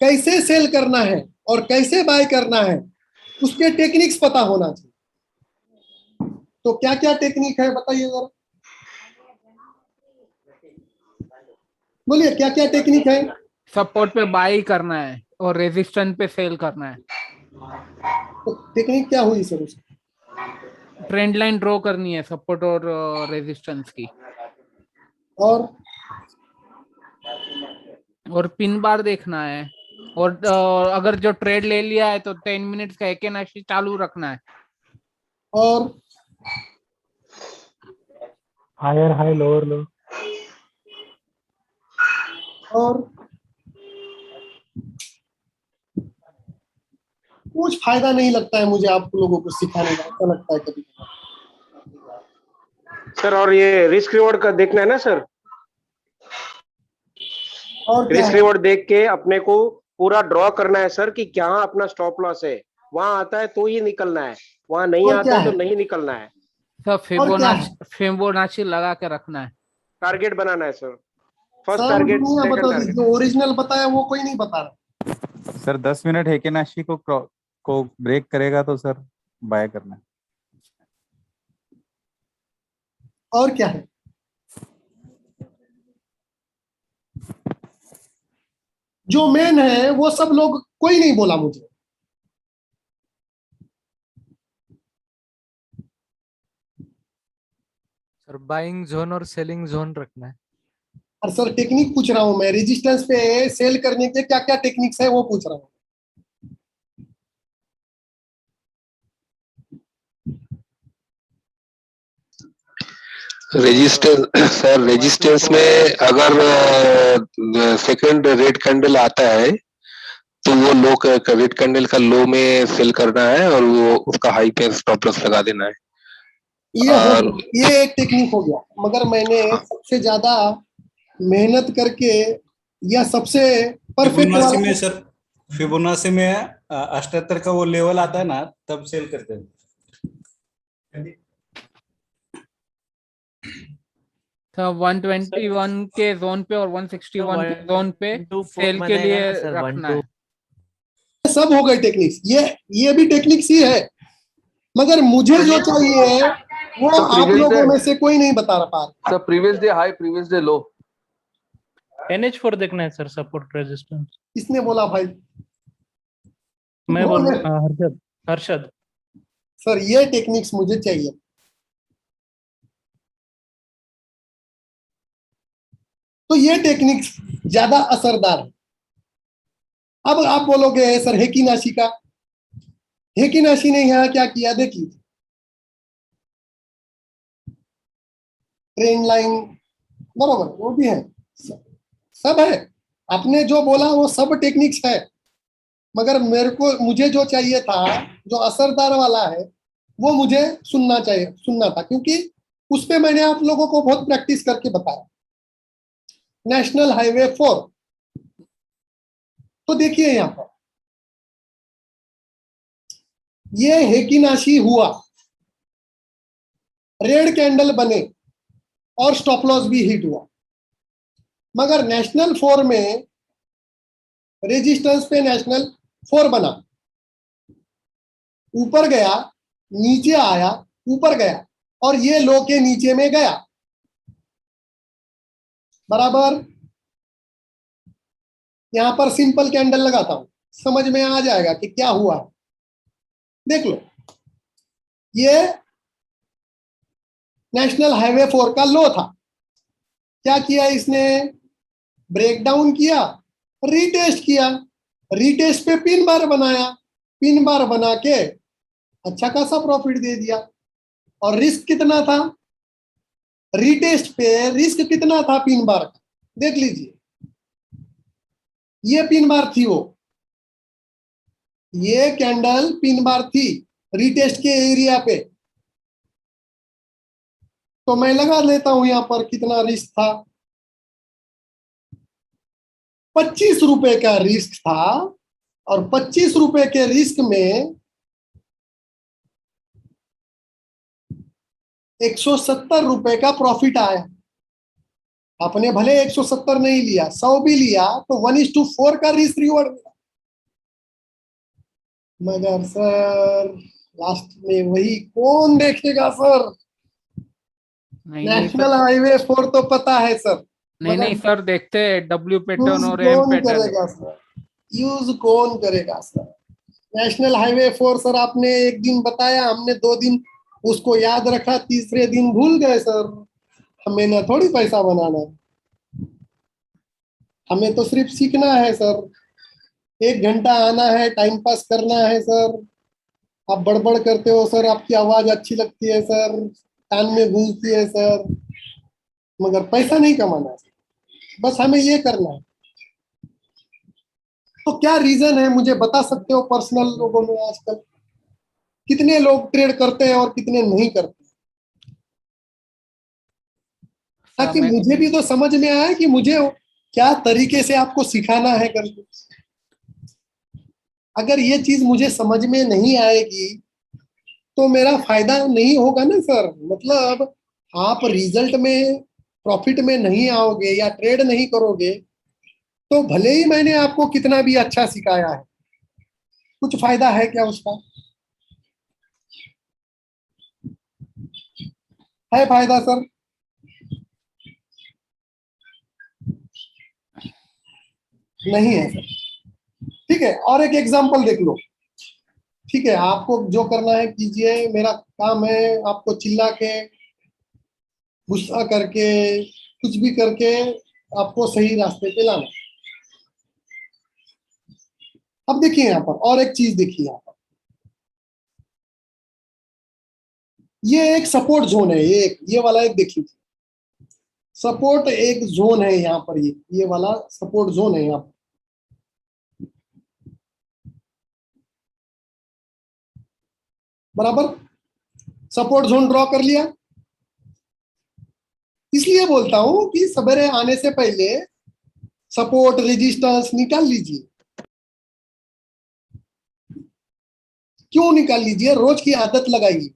कैसे सेल करना है और कैसे बाय करना है उसके टेक्निक्स पता होना चाहिए। तो क्या क्या टेक्निक है बताइए जरा, बोलिए क्या क्या टेक्निक है? सपोर्ट पे बाई करना है और रेजिस्टेंस पे सेल करना है। तो टेक्निक क्या हुई सर उसकी? ट्रेंड लाइन ड्रॉ करनी है सपोर्ट और रेजिस्टेंस की, और पिन बार देखना है, और अगर जो ट्रेड ले लिया है तो 10 मिनट्स का एक नाशी चालू रखना है। और हायर हाई लोअर लो। और कुछ फायदा नहीं लगता है मुझे आप लोगों को सिखाने का, ऐसा लगता है कभी। सर और ये रिस्क रिवॉर्ड का देखना है ना सर, और क्या रिस्क है? रिवॉर्ड देख के अपने को पूरा ड्रॉ करना है सर कि क्या अपना स्टॉप लॉस है, वहां आता है तो ही निकलना है, वहां नहीं और आता क्या है तो है? नहीं निकलना है। सब फिबोनाची लगा के रखना है। टारगेट बनाना है सर, फर्स्ट सब टारगेट, दुनिया सेकंड बता दी, टारगेट। जो ओरिजिनल बताया वो कोई नहीं बता रहा। सर 10 मिनट हेकेनाशी को ब्रेक करेगा तो सर बाय करना है। और क्या है? जो मेन है वो सब लोग कोई नहीं बोला मुझे। सर बाइंग जोन और सेलिंग जोन रखना है। और सर टेक्निक पूछ रहा हूं मैं, रेजिस्टेंस पे सेल करने के क्या क्या टेक्निक्स है वो पूछ रहा हूं। रेजिस्टेंस सर, रेजिस्टेंस में अगर सेकंड रेड कैंडल आता है तो वो लो रेड कैंडल का लो में सेल करना है और वो उसका हाई पे स्टॉप लॉस लगा देना है। ये एक टेक्निक हो गया, मगर मैंने सबसे ज्यादा मेहनत करके या सबसे परफेक्ट फिबोनाची वाला में सर, फिबोनाची में 78 का वो लेवल आता है ना, तब सेल करते हैं। तो 121 के जोन पे और 161 के जोन पे 124 सेल के बनाएगा लिए ना सर, रखना 12 है। सब हो गए टेक्निक्स, ये भी टेक्निक्स ही है, मगर मुझे जो चाहिए वो आप लोगों में से कोई नहीं बता पा रहा। Sir previous day high, previous day लो। NH4 देखना है सर, सपोर्ट रेजिस्टेंस। किसने बोला भाई? मैं बोल बोल रहे- हर्षद। सर ये टेक्निक्स मुझे चाहिए। तो ये टेक्निक्स ज्यादा असरदार है। अब आप बोलोगे सर हेकीनाशी का, हेकीनाशी ने यहाँ क्या किया देखिए, ट्रेंड लाइन बरोबर वो भी है, सब है, आपने जो बोला वो सब टेक्निक्स है, मगर मुझे जो चाहिए था, जो असरदार वाला है, वो मुझे सुनना था, क्योंकि उस पे मैंने आप लोगों को बहुत प्रैक्टिस करके बताया। नेशनल हाईवे 4, तो देखिए यहां पर ये हेकीनाशी हुआ, रेड कैंडल बने और स्टॉप लॉस भी हिट हुआ, मगर नेशनल 4 में रेजिस्टेंस पे नेशनल 4 बना, ऊपर गया, नीचे आया, ऊपर गया, और ये लो के नीचे में गया, बराबर। यहां पर सिंपल कैंडल लगाता हूं, समझ में आ जाएगा कि क्या हुआ है। देख लो, ये नेशनल हाईवे 4 का लो था, क्या किया इसने, ब्रेक डाउन किया, रीटेस्ट किया, रीटेस्ट पे पिन बार बनाया, पिन बार बना के अच्छा खासा प्रॉफिट दे दिया। और रिस्क कितना था, रीटेस्ट पे रिस्क कितना था पिन बार का, देख लीजिए, ये पिन बार थी, वो ये कैंडल पिन बार थी रीटेस्ट के एरिया पे। तो मैं लगा लेता हूं यहां पर कितना रिस्क था, 25 रुपए का रिस्क था, और 25 रुपए के रिस्क में 170 रुपए का प्रॉफिट आया। आपने भले 170 नहीं लिया, 100 भी लिया, तो 1:4 का रिस्क रिवॉर्ड मिला। मगर सर लास्ट में वही कौन देखेगा सर, नेशनल हाईवे 4 तो पता है सर, नहीं सर, देखते हैं डब्ल्यू पैटर्न यूज और एम कौन पैटर्न। करेगा सर, यूज कौन करेगा सर। नेशनल हाईवे 4 सर आपने एक दिन बताया, हमने 2 दिन उसको याद रखा, तीसरे दिन भूल गए सर। हमें ना थोड़ी पैसा बनाना है, हमें तो सिर्फ सीखना है सर। 1 घंटा आना है, टाइम पास करना है सर। आप बड़बड़ करते हो सर, आपकी आवाज अच्छी लगती है सर, कान में गूंजती है सर, मगर पैसा नहीं कमाना है, बस हमें ये करना है। तो क्या रीजन है मुझे बता सकते हो पर्सनल लोगों में आजकल कितने लोग ट्रेड करते हैं और कितने नहीं करते, ताकि मुझे भी तो समझ में आए कि मुझे क्या तरीके से आपको सिखाना है करके। अगर ये चीज मुझे समझ में नहीं आएगी तो मेरा फायदा नहीं होगा ना सर। मतलब आप रिजल्ट में, प्रॉफिट में नहीं आओगे या ट्रेड नहीं करोगे, तो भले ही मैंने आपको कितना भी अच्छा सिखाया है, कुछ फायदा है क्या उसका? है फायदा सर? नहीं है सर। ठीक है, और एक एग्जांपल देख लो। ठीक है, आपको जो करना है कीजिए, मेरा काम है आपको चिल्ला के, गुस्सा करके, कुछ भी करके आपको सही रास्ते पे लाना। अब देखिए यहाँ पर और एक चीज देखिए, यहाँ पर ये एक सपोर्ट जोन है, ये वाला एक देखिए, सपोर्ट एक जोन है यहाँ पर, ये वाला सपोर्ट जोन है यहाँ पर। बराबर, सपोर्ट जोन ड्रॉ कर लिया। इसलिए बोलता हूं कि सवेरे आने से पहले सपोर्ट रेजिस्टेंस निकाल लीजिए। क्यों निकाल लीजिए, रोज की आदत लगाइए।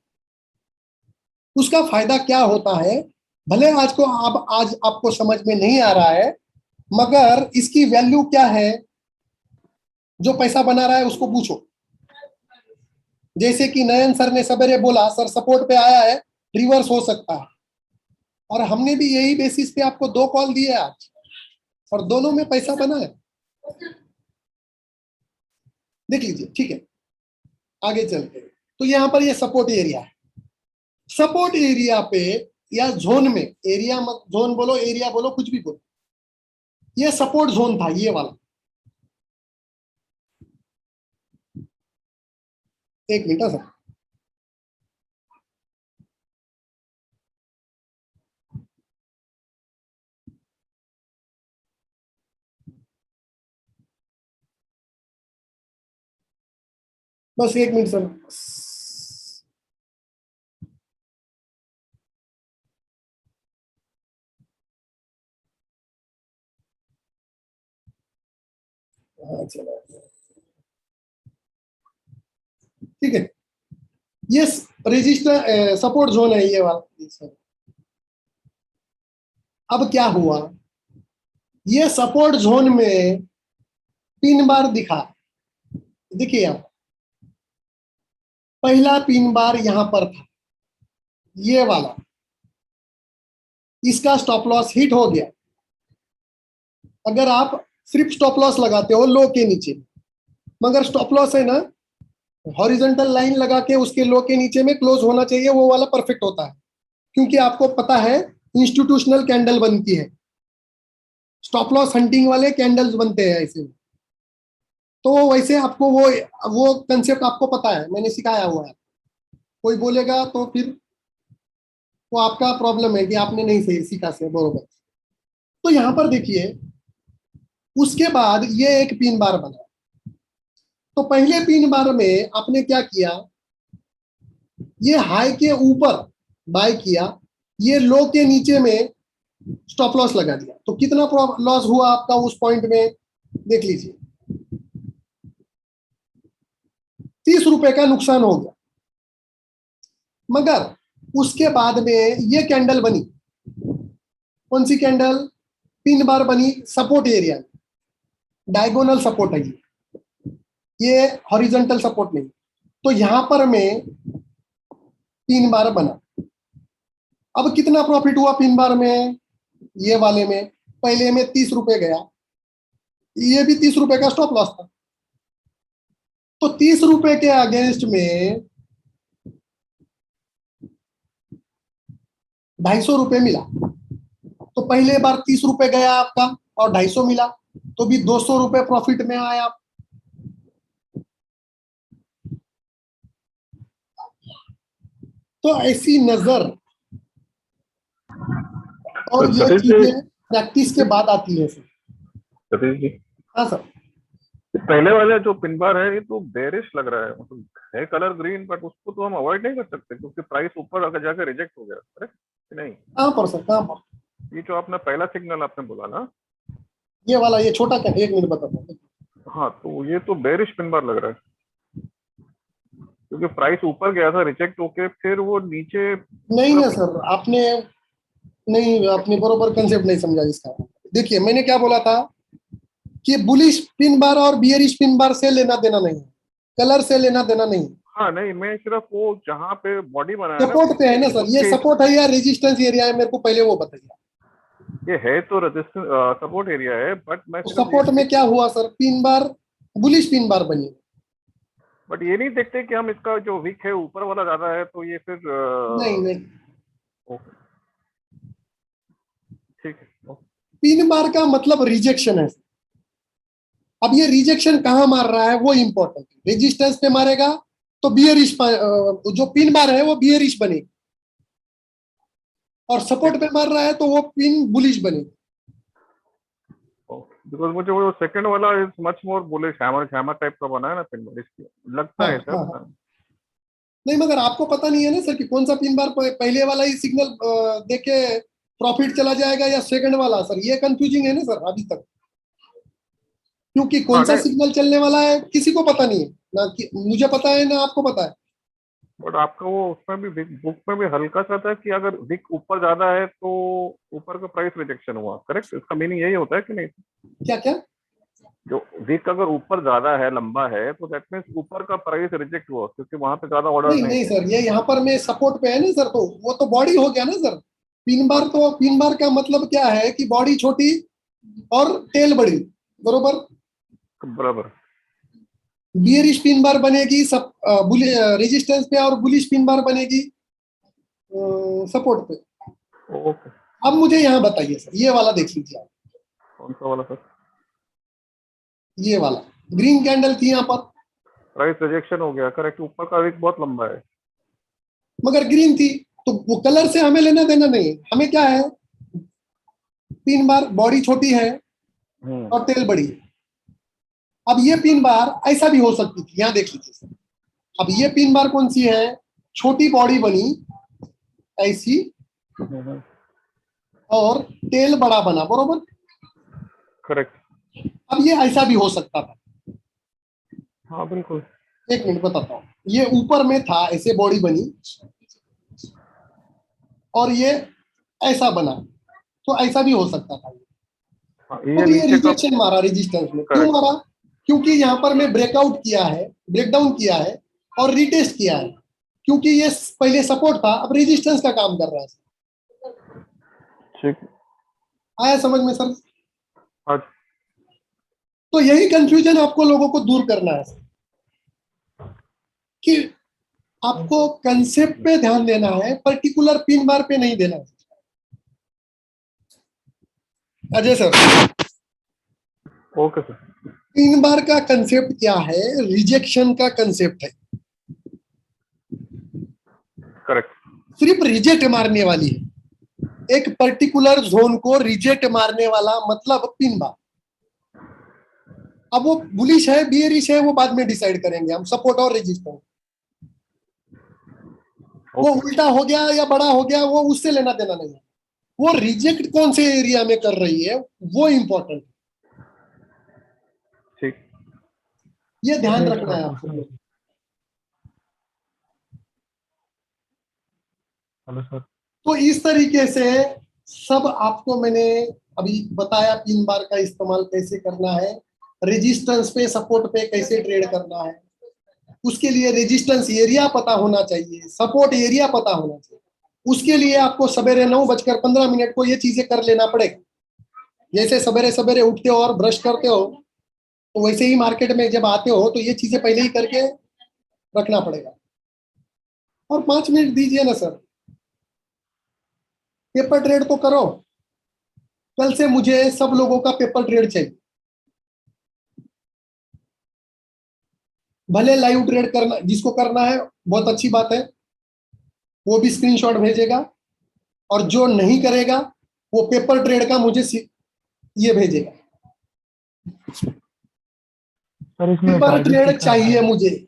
उसका फायदा क्या होता है, भले आज आपको समझ में नहीं आ रहा है, मगर इसकी वैल्यू क्या है, जो पैसा बना रहा है उसको पूछो। जैसे कि नयन सर ने सवेरे बोला, सर सपोर्ट पे आया है, रिवर्स हो सकता है, और हमने भी यही बेसिस पे आपको 2 कॉल दिए आज, और दोनों में पैसा बना है। देख लीजिए, ठीक है, आगे चलते हैं। तो यहां पर ये सपोर्ट एरिया है। सपोर्ट एरिया पे या जोन में, एरिया मत जोन बोलो, एरिया बोलो, कुछ भी बोलो, ये सपोर्ट जोन था, ये वाला। एक मिनट सर, बस 1 मिनट सर। हाँ, चलो ठीक है, ये रजिस्टर सपोर्ट जोन है, ये वाला। अब क्या हुआ, ये सपोर्ट जोन में 3 बार दिखा। देखिए यहां पहला 3 बार यहां पर था, ये वाला, इसका स्टॉप लॉस हिट हो गया। अगर आप सिर्फ स्टॉप लॉस लगाते हो लो के नीचे, मगर स्टॉप लॉस है ना, हॉरिजॉन्टल लाइन लगा के उसके लो के नीचे में क्लोज होना चाहिए, वो वाला परफेक्ट होता है। क्योंकि आपको पता है इंस्टीट्यूशनल कैंडल बनती है, स्टॉप लॉस हंटिंग वाले कैंडल्स बनते हैं ऐसे। तो वैसे आपको वो कंसेप्ट आपको पता है, मैंने सिखाया हुआ है। कोई बोलेगा तो फिर वो आपका प्रॉब्लम है कि आपने नहीं सही सीखा से बरोबर। तो यहां पर देखिए, उसके बाद ये एक 3 बार बना। तो पहले 3 बार में आपने क्या किया, ये हाई के ऊपर बाय किया, ये लो के नीचे में स्टॉप लॉस लगा दिया। तो कितना लॉस हुआ आपका उस पॉइंट में, देख लीजिए, 30 रुपए का नुकसान हो गया। मगर उसके बाद में ये कैंडल बनी, कौन सी कैंडल, 3 बार बनी सपोर्ट एरिया, डायगोनल सपोर्ट है ये हॉरिजॉन्टल सपोर्ट नहीं। तो यहां पर में 3 बार बना। अब कितना प्रॉफिट हुआ 3 बार में, ये वाले में पहले में 30 रुपए गया, ये भी 30 रुपए का स्टॉप लॉस था। तो 30 रुपए के अगेंस्ट में 250 रुपए मिला। तो पहले बार 30 रुपए गया आपका और 250 मिला, तो भी 200 रुपए प्रॉफिट में आया। तो ऐसी नजर और ये चीजें प्रैक्टिस के बाद आती है सर। सतीश जी, हाँ सर, पहले वाला जो पिन बार है ये तो बेरिश लग रहा है, मतलब है कलर ग्रीन, बट उसको तो हम अवॉइड नहीं कर सकते क्योंकि प्राइस ऊपर आकर जाकर रिजेक्ट हो गया, करेक्ट नहीं? कहाँ पर सर, कहाँ पर? ये जो आपने पहला सिग्नल आपने बोला ना, ये वाला, ये छोटा क्या, 1 मिनट बताता हूँ। हाँ, तो ये तो बेरिश पिन बार लग रहा है क्योंकि प्राइस ऊपर गया था, रिजेक्ट होके फिर वो नीचे। नहीं ना सर, आपने बरोबर कंसेप्ट नहीं समझा इसका। देखिए मैंने क्या बोला था कि बुलिश पिन बार और बियरिश पिन बार से लेना देना नहीं, कलर से लेना देना नहीं। हाँ नहीं, मैं सिर्फ वो जहाँ पे बॉडी बनाया सपोर्ट पे है ना सर, ये सपोर्ट है या रेजिस्टेंस एरिया है, मेरे को पहले वो बताइए। ये है तो रेजिस्टेंस सपोर्ट एरिया है, बट मैं सपोर्ट में क्या हुआ sir, pin bar bullish pin bar बनी। बट ये नहीं देखते कि हम इसका जो विक है ऊपर वाला ज्यादा है तो ये फिर नहीं, ओके ठीक है। पिन बार का मतलब रिजेक्शन है। अब ये रिजेक्शन कहाँ मार रहा है वो इंपॉर्टेंट है। रेजिस्टेंस पे मारेगा तो बियरिश, जो पिन बार है वो बियरिश बनेगी, और सपोर्ट पे मार रहा है तो वो पिन बुलिश बनेगी। बिकॉज मुझे वो सेकंड वाला is much more bullish, hammer type का बना है ना पिन बार, इसलिए लगता है सर। हाँ। नहीं, मगर आपको पता नहीं है ना सर कि कौन सा पिन बार, पहले वाला ही सिग्नल देके प्रॉफिट चला जाएगा या सेकंड वाला। सर ये कंफ्यूजिंग है ना सर अभी तक, क्योंकि कौन सा सिग्नल चलने वाला है किसी को पता नहीं है। ना कि मुझे पता है ना आपको पता है। बट आपका वो उसमें भी बुक में भी हल्का सा था कि अगर विक ऊपर ज्यादा है तो ऊपर का प्राइस रिजेक्शन हुआ, करेक्ट? इसका मीनिंग यही होता है कि नहीं? क्या क्या? जो विक अगर ऊपर ज्यादा है, लंबा है, तो दैट मीन्स ऊपर का प्राइस रिजेक्ट हुआ क्योंकि वहां पे ज्यादा ऑर्डर नहीं नहीं नहीं थे। सर, ये यहाँ पर मैं सपोर्ट पे है ना सर, तो वो तो बॉडी हो गया ना सर। पिन बार का मतलब क्या है कि बॉडी छोटी और टेल बड़ी, बरोबर। बराबर। बियरिश पिन बार बनेगी सब रेजिस्टेंस पे, और बुलिश पिन बार बनेगी सपोर्ट पे। ओके। अब मुझे यहाँ बताइए सर, ये वाला देख लीजिए आप, कौन सा वाला सर? ये वाला ग्रीन कैंडल थी यहाँ पर, प्राइस रिजेक्शन हो गया, करेक्ट। ऊपर का विक बहुत लंबा है। मगर ग्रीन थी, तो वो कलर से हमें लेना देना नहीं है। हमें क्या है, पिन बार बॉडी छोटी है और टेल बड़ी है। अब ये पिन बार ऐसा भी हो सकती थी, यहाँ देख लीजिए सर। अब ये पिन बार कौन सी है, छोटी बॉडी बनी ऐसी और टेल बड़ा बना, बरोबर। करेक्ट। अब ये ऐसा भी हो सकता था। हाँ बिल्कुल। एक मिनट बताता हूँ, ये ऊपर में था ऐसे बॉडी बनी और ये ऐसा बना, तो ऐसा भी हो सकता था। हाँ, तो ये नीचे का रिजेक्शन मारा रेजिस्टेंस में, क्यों Correct. मारा? क्योंकि यहाँ पर मैं ब्रेकआउट किया है, ब्रेकडाउन किया है और रिटेस्ट किया है, क्योंकि ये पहले सपोर्ट था, अब रेजिस्टेंस का काम कर रहा है। ठीक। आया समझ में सर? हाँ। तो यही कंफ्यूजन आपको लोगों को दूर करना है कि आपको कंसेप्ट पे ध्यान देना है, पर्टिकुलर पिन बार पे नहीं देना है। Ajay sir, okay sir. Pin bar का कंसेप्ट क्या है, रिजेक्शन का कंसेप्ट है। करेक्ट। सिर्फ रिजेक्ट मारने वाली है, एक पर्टिकुलर जोन को रिजेक्ट मारने वाला मतलब पिन बार। अब वो बुलिश है बियरिश है वो बाद में डिसाइड करेंगे हम, सपोर्ट और रेजिस्टेंस। वो उल्टा हो गया या बड़ा हो गया वो उससे लेना देना नहीं है, वो रिजेक्ट कौन से एरिया में कर रही है वो इंपॉर्टेंट। ठीक। ये ध्यान रखना है आपको। Hello sir. तो इस तरीके से सब आपको मैंने अभी बताया, पिन बार का इस्तेमाल कैसे करना है, रेजिस्टेंस पे सपोर्ट पे कैसे ट्रेड करना है। उसके लिए रेजिस्टेंस एरिया पता होना चाहिए, सपोर्ट एरिया पता होना चाहिए। उसके लिए आपको सवेरे 9:15 को ये चीजें कर लेना पड़ेगा। जैसे सवेरे सवेरे उठते हो और ब्रश करते हो, तो वैसे ही मार्केट में जब आते हो तो ये चीजें पहले ही करके रखना पड़ेगा। और 5 मिनट दीजिए ना सर, पेपर ट्रेड तो करो। कल से मुझे सब लोगों का पेपर ट्रेड चाहिए। भले लाइव ट्रेड करना, जिसको करना है बहुत अच्छी बात है, वो भी स्क्रीनशॉट भेजेगा, और जो नहीं करेगा वो पेपर ट्रेड का मुझे ये भेजेगा। सर इसमें पेपर प्राइवेट ट्रेड कितना चाहिए है? मुझे।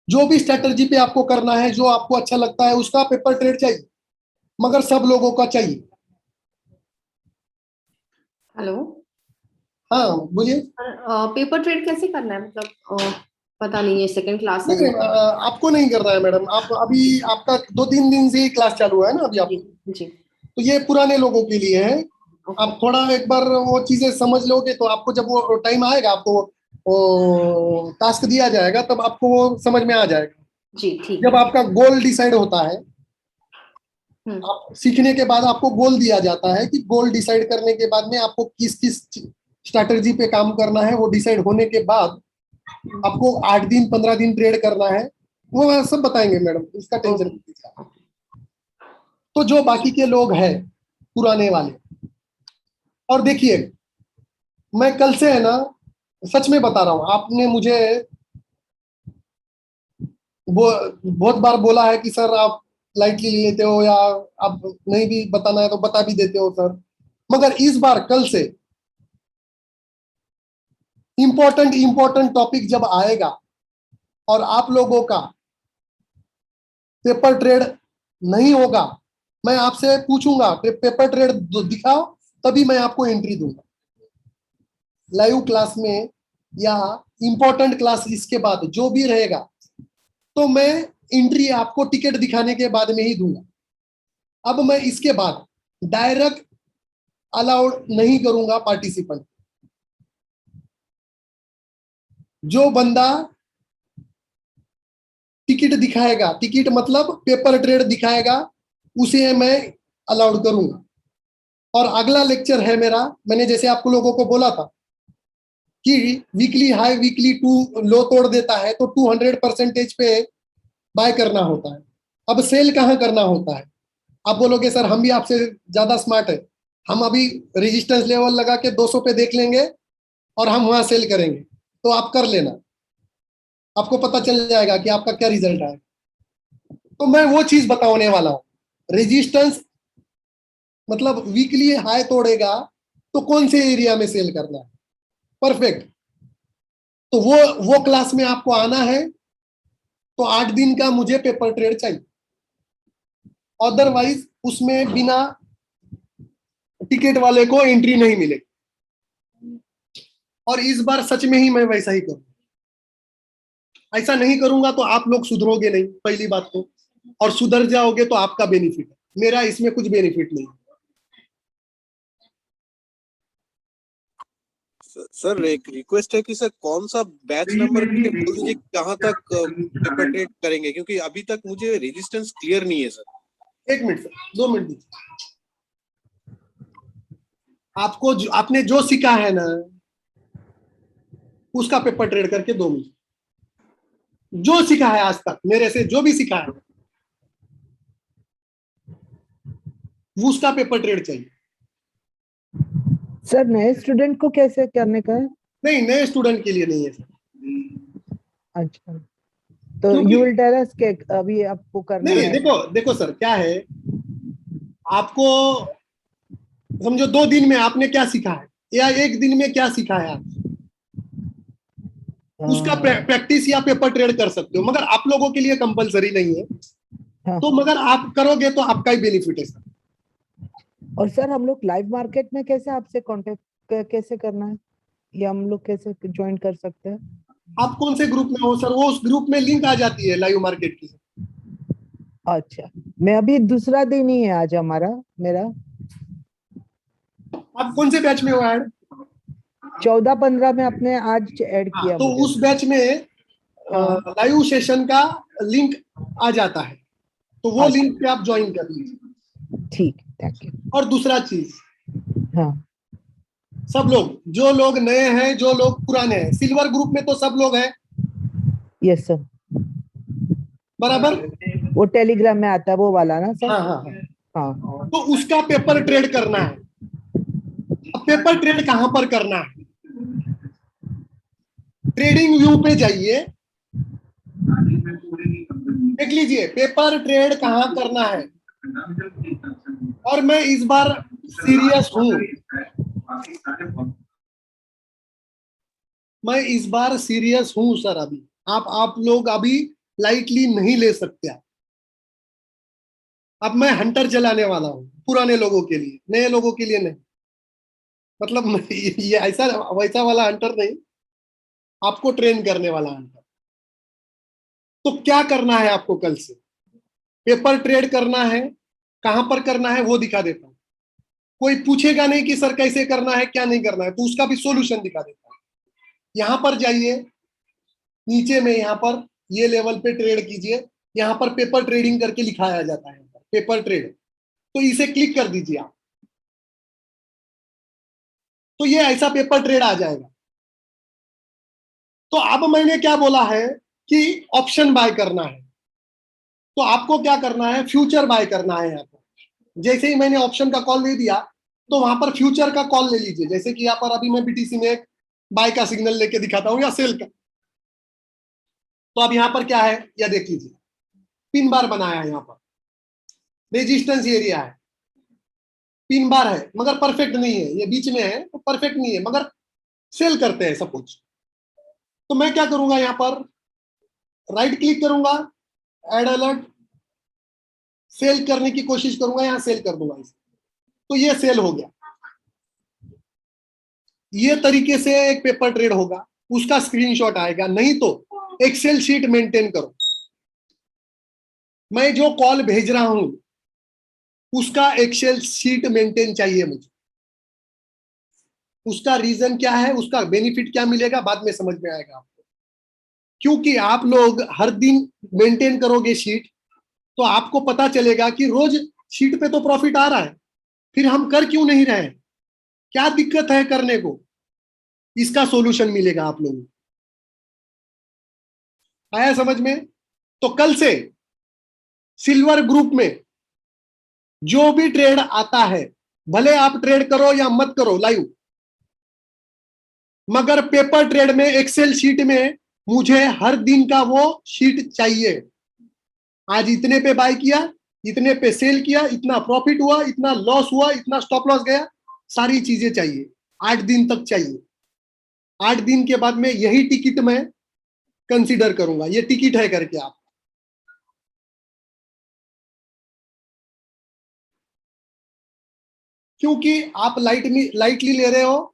जो भी स्ट्रेटजी पे आपको करना है, जो आपको अच्छा लगता है उसका पेपर ट्रेड चाहिए, मगर सब लोगों का चाहिए। हेलो। हाँ बोलिए। पेपर ट्रेड कैसे करना है, मतलब पता नहीं है, सेकंड क्लास है। नहीं आपको नहीं करना है मैडम, आप अभी आपका 2-3 दिन से ही क्लास चालू है ना अभी आपको, जी। तो ये पुराने लोगों के लिए है। आप थोड़ा एक बार वो चीजें समझ लोगे तो आपको जब वो टाइम आएगा, आपको वो टास्क दिया जाएगा, तब आपको वो समझ में आ जाएगा। जी ठीक। जब आपका गोल डिसाइड होता है, आप सीखने के बाद आपको गोल दिया जाता है कि गोल डिसाइड करने के बाद में आपको किस किस स्ट्रैटेजी पे काम करना है, वो डिसाइड होने के बाद आपको 8 दिन 15 दिन ट्रेड करना है, वो सब बताएंगे मैडम, इसका टेंशन मत लीजिए। तो जो बाकी के लोग हैं पुराने वाले, और देखिए मैं कल से है ना सच में बता रहा हूं, आपने मुझे बहुत बार बोला है कि सर आप लाइटली लेते हो या आप नहीं भी बताना है तो बता भी देते हो सर, मगर इस बार कल से इंपॉर्टेंट टॉपिक जब आएगा और आप लोगों का पेपर ट्रेड नहीं होगा, मैं आपसे पूछूंगा पेपर ट्रेड दिखाओ, तभी मैं आपको एंट्री दूंगा लाइव क्लास में या इंपॉर्टेंट क्लास इसके बाद जो भी रहेगा तो मैं एंट्री आपको टिकट दिखाने के बाद में ही दूंगा। अब मैं इसके बाद डायरेक्ट अलाउड नहीं करूंगा पार्टिसिपेंट। जो बंदा टिकट दिखाएगा, टिकट मतलब पेपर ट्रेड दिखाएगा, उसे मैं अलाउड करूंगा। और अगला लेक्चर है मेरा, मैंने जैसे आपको लोगों को बोला था कि weekly high weekly to low तोड़ देता है तो 200% पे बाय करना होता है। अब सेल कहाँ करना होता है? आप बोलोगे सर हम भी आपसे ज्यादा स्मार्ट है, हम अभी रेजिस्टेंस लेवल लगा के 200 पे देख लेंगे और हम वहां सेल करेंगे। तो आप कर लेना, आपको पता चल जाएगा कि आपका क्या रिजल्ट आए। तो मैं वो चीज बताने वाला हूं। रेजिस्टेंस मतलब वीकली हाई तोड़ेगा तो कौन से एरिया में सेल करना है, परफेक्ट। तो वो क्लास में आपको आना है। तो 8 दिन का मुझे पेपर ट्रेड चाहिए, अदरवाइज उसमें बिना टिकट वाले को एंट्री नहीं मिलेगी। और इस बार सच में ही मैं वैसा ही करूंगा। ऐसा नहीं करूंगा तो आप लोग सुधरोगे नहीं, पहली बात तो, और सुधर जाओगे तो आपका बेनिफिट है, मेरा इसमें कुछ बेनिफिट नहीं। सर एक रिक्वेस्ट है कि सर कौन सा बैच नंबर बोल दीजिए, कहाँ तक पेपर ट्रेड करेंगे, क्योंकि अभी तक मुझे रेजिस्टेंस क्लियर नहीं है सर। 1 मिनट सर, 2 मिनट दीजिए। आपको आपने जो सीखा है ना उसका पेपर ट्रेड करके 2 मिनट। जो सीखा है आज तक मेरे से, जो भी सीखा है वो उसका पेपर ट्रेड चाहिए। सर नए स्टूडेंट को कैसे करने का है? नहीं, नए स्टूडेंट के लिए नहीं है सर। अच्छा, तो यू विल टेल अस के अभी आपको करना नहीं, है। देखो सर क्या है, आपको समझो 2 दिन में आपने क्या सीखा है या 1 दिन में क्या सीखा है आप, उसका प्रैक्टिस या पेपर ट्रेड कर सकते हो, मगर आप लोगों के लिए कंपलसरी नहीं है। तो मगर आप करोगे तो आपका ही बेनिफिट है सर। और सर हम लोग लाइव मार्केट में कैसे आपसे कांटेक्ट कैसे करना है, या हम लोग कैसे ज्वाइन कर सकते हैं? आप कौन से ग्रुप में हो सर? वो उस ग्रुप में लिंक आ जाती है लाइव मार्केट की। अच्छा, मैं अभी दूसरा दिन ही है आज हमारा मेरा। आप कौन से बैच में हो ऐड? 14-15 में आपने आज ऐड किया तो मुझे। उस बैच में लाइव सेशन का लिंक आ जाता है, तो वो लिंक पे आप ज्वाइन कर लीजिए। ठीक, थैंक यू। और दूसरा चीज, हाँ, सब लोग, जो लोग नए हैं, जो लोग पुराने हैं, सिल्वर ग्रुप में तो सब लोग हैं। यस सर, बराबर। वो टेलीग्राम में आता है वो वाला ना सर? हाँ हाँ हाँ। तो उसका पेपर ट्रेड करना है। अब पेपर ट्रेड कहां पर करना है? ट्रेडिंग व्यू पे जाइए, देख लीजिए पेपर ट्रेड कहां करना है। और मैं इस बार सीरियस हूं, मैं इस बार सीरियस हूं सर। अभी आप लोग अभी लाइटली नहीं ले सकते। अब मैं हंटर चलाने वाला हूं, पुराने लोगों के लिए, नए लोगों के लिए नहीं। मतलब ये ऐसा वैसा वाला हंटर नहीं, आपको ट्रेन करने वाला हंटर। तो क्या करना है आपको? कल से पेपर ट्रेड करना है, कहां पर करना है वो दिखा देता हूं। कोई पूछेगा नहीं कि सर कैसे करना है, क्या नहीं करना है, तो उसका भी सॉल्यूशन दिखा देता हूं। यहां पर जाइए, नीचे में यहां पर ये लेवल पे ट्रेड कीजिए, यहां पर पेपर ट्रेडिंग करके लिखाया जाता है, पेपर ट्रेड। तो इसे क्लिक कर दीजिए आप, तो ये ऐसा पेपर ट्रेड आ जाएगा। तो अब मैंने क्या बोला है कि ऑप्शन बाय करना है, तो आपको क्या करना है? फ्यूचर बाय करना है। यहाँ पर जैसे ही मैंने ऑप्शन का कॉल दे दिया तो वहां पर फ्यूचर का कॉल ले लीजिए। जैसे कि यहाँ पर अभी मैं बीटीसी में एक बाय का सिग्नल लेके दिखाता हूं या सेल का। तो अब यहाँ पर क्या है या देख लीजिए, पिन बार बनाया है, यहाँ पर रेजिस्टेंस एरिया है, पिन बार है, मगर परफेक्ट नहीं है, ये बीच में है तो परफेक्ट नहीं है, मगर सेल करते हैं सपोज। तो मैं क्या करूंगा, यहाँ पर राइट क्लिक करूंगा, ऐड अलर्ट, सेल करने की कोशिश करूंगा, यहां सेल कर दूंगा इसे। तो ये सेल हो गया। ये तरीके से एक पेपर ट्रेड होगा। उसका स्क्रीनशॉट आएगा, नहीं तो एक्सेल शीट मेंटेन करो। मैं जो कॉल भेज रहा हूं उसका एक्सेल शीट मेंटेन चाहिए मुझे। उसका रीजन क्या है, उसका बेनिफिट क्या मिलेगा, बाद में समझ में आएगा आपको। क्योंकि आप लोग हर दिन मेंटेन करोगे शीट, तो आपको पता चलेगा कि रोज शीट पे तो प्रॉफिट आ रहा है, फिर हम कर क्यों नहीं रहे, क्या दिक्कत है करने को। इसका सॉल्यूशन मिलेगा आप लोगों को। आया समझ में? तो कल से सिल्वर ग्रुप में जो भी ट्रेड आता है, भले आप ट्रेड करो या मत करो लाइव, मगर पेपर ट्रेड में एक्सेल शीट में मुझे हर दिन का वो शीट चाहिए। आज इतने पे बाय किया, इतने पे सेल किया, इतना प्रॉफिट हुआ, इतना लॉस हुआ, इतना स्टॉप लॉस गया, सारी चीजें चाहिए। 8 दिन तक चाहिए। 8 दिन के बाद में यही टिकट मैं कंसीडर करूंगा, ये टिकट है करके आप। क्योंकि आप लाइटली ले रहे हो,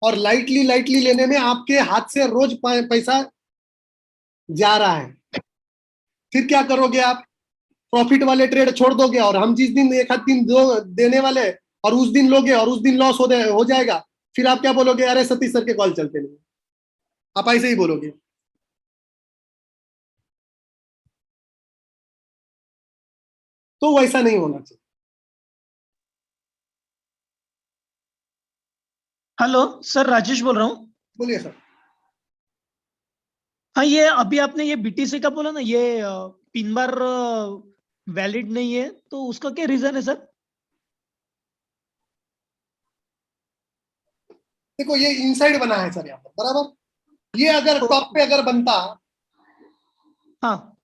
और लाइटली लेने में आपके हाथ से रोज पैसा जा रहा है। फिर क्या करोगे आप? प्रॉफिट वाले ट्रेड छोड़ दोगे, और हम जिस दिन एक आध दिन देने वाले और उस दिन लोगे और उस दिन लॉस हो जाएगा, फिर आप क्या बोलोगे? अरे सतीश सर के कॉल चलते नहीं। आप ऐसे ही बोलोगे। तो वैसा नहीं होना चाहिए। हेलो सर, राजेश बोल रहा हूँ। बोलिए सर। हाँ, ये अभी आपने ये बीटीसी का बोला ना, ये 3 बार वैलिड नहीं है, तो उसका क्या रीजन है सर? देखो ये इनसाइड बना है सर यहाँ पर, बराबर। ये अगर टॉप पे अगर बनता, हाँ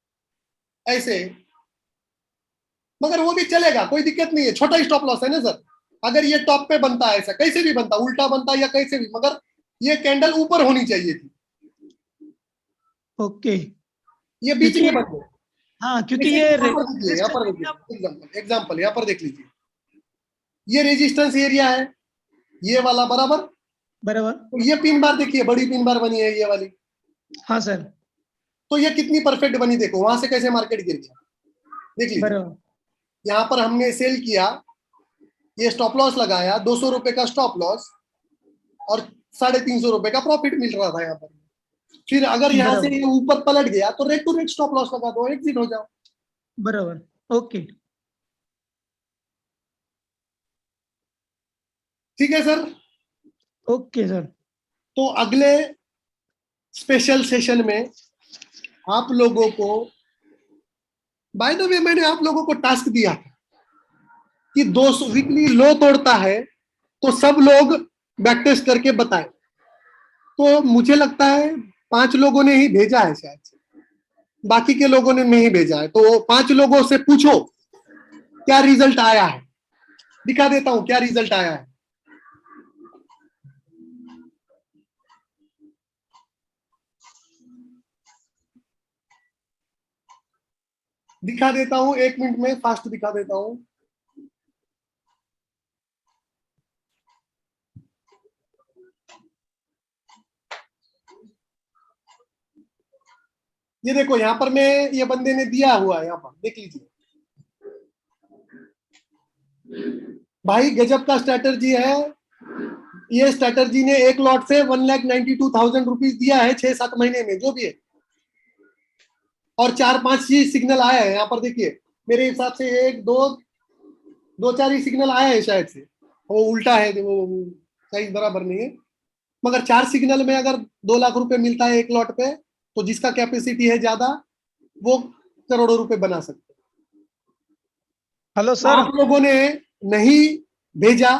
ऐसे, मगर वो भी चलेगा, कोई दिक्कत नहीं है, छोटा स्टॉप लॉस है ना सर। अगर ये टॉप पे बनता है, ऐसा कैसे भी बनता, उल्टा बनता या कैसे भी, मगर ये कैंडल ऊपर होनी चाहिए थी। ओके, ये बीच में बन गया। हाँ, क्योंकि ये यहाँ पर एग्जाम्पल यहाँ पर देख लीजिए, ये रेजिस्टेंस एरिया है ये वाला, बराबर बराबर। तो ये पिन बार देखिए, बड़ी पिन बार बनी है ये वाली। हाँ सर। तो ये कितनी परफेक्ट बनी, देखो वहां से कैसे मार्केट गिर गया, देख लीजिए। यहाँ पर हमने सेल किया, ये स्टॉप लॉस लगाया, 200 रुपए का स्टॉप लॉस और 350 रुपए का प्रॉफिट मिल रहा था यहाँ पर। फिर अगर यहाँ से ये ऊपर पलट गया तो rate to rate stop loss लगा दो, एग्जिट हो जाओ। बराबर, ओके। ठीक है सर। Okay sir. तो अगले स्पेशल सेशन में आप लोगों को, बाय द वे मैंने आप लोगों को टास्क दिया कि 200 वीकली लो तोड़ता है तो सब लोग बैक टेस्ट करके बताएं। तो मुझे लगता है 5 लोगों ने ही भेजा है शायद से, बाकी के लोगों ने नहीं भेजा है। तो 5 लोगों से पूछो क्या रिजल्ट आया है, दिखा देता हूं क्या रिजल्ट आया है। दिखा देता हूं, 1 मिनट में फास्ट दिखा देता हूं। ये देखो यहाँ पर मैं, ये बंदे ने दिया हुआ है, यहाँ पर देख लीजिए भाई, गजब का स्ट्रैटेजी है। ये स्ट्रैटेजी ने एक लॉट से 1,92,000 रुपीज दिया है 6-7 महीने में, जो भी है। और 4-5 ही सिग्नल आया है यहाँ पर, देखिए मेरे हिसाब से 1-2-4 ही सिग्नल आया है शायद से, वो उल्टा है, वो सही बराबर नहीं है। मगर 4 सिग्नल में अगर 2 लाख रुपए मिलता है एक लॉट पे, तो जिसका कैपेसिटी है ज्यादा वो करोड़ों रुपए बना सकते। Hello sir. आप लोगों ने नहीं भेजा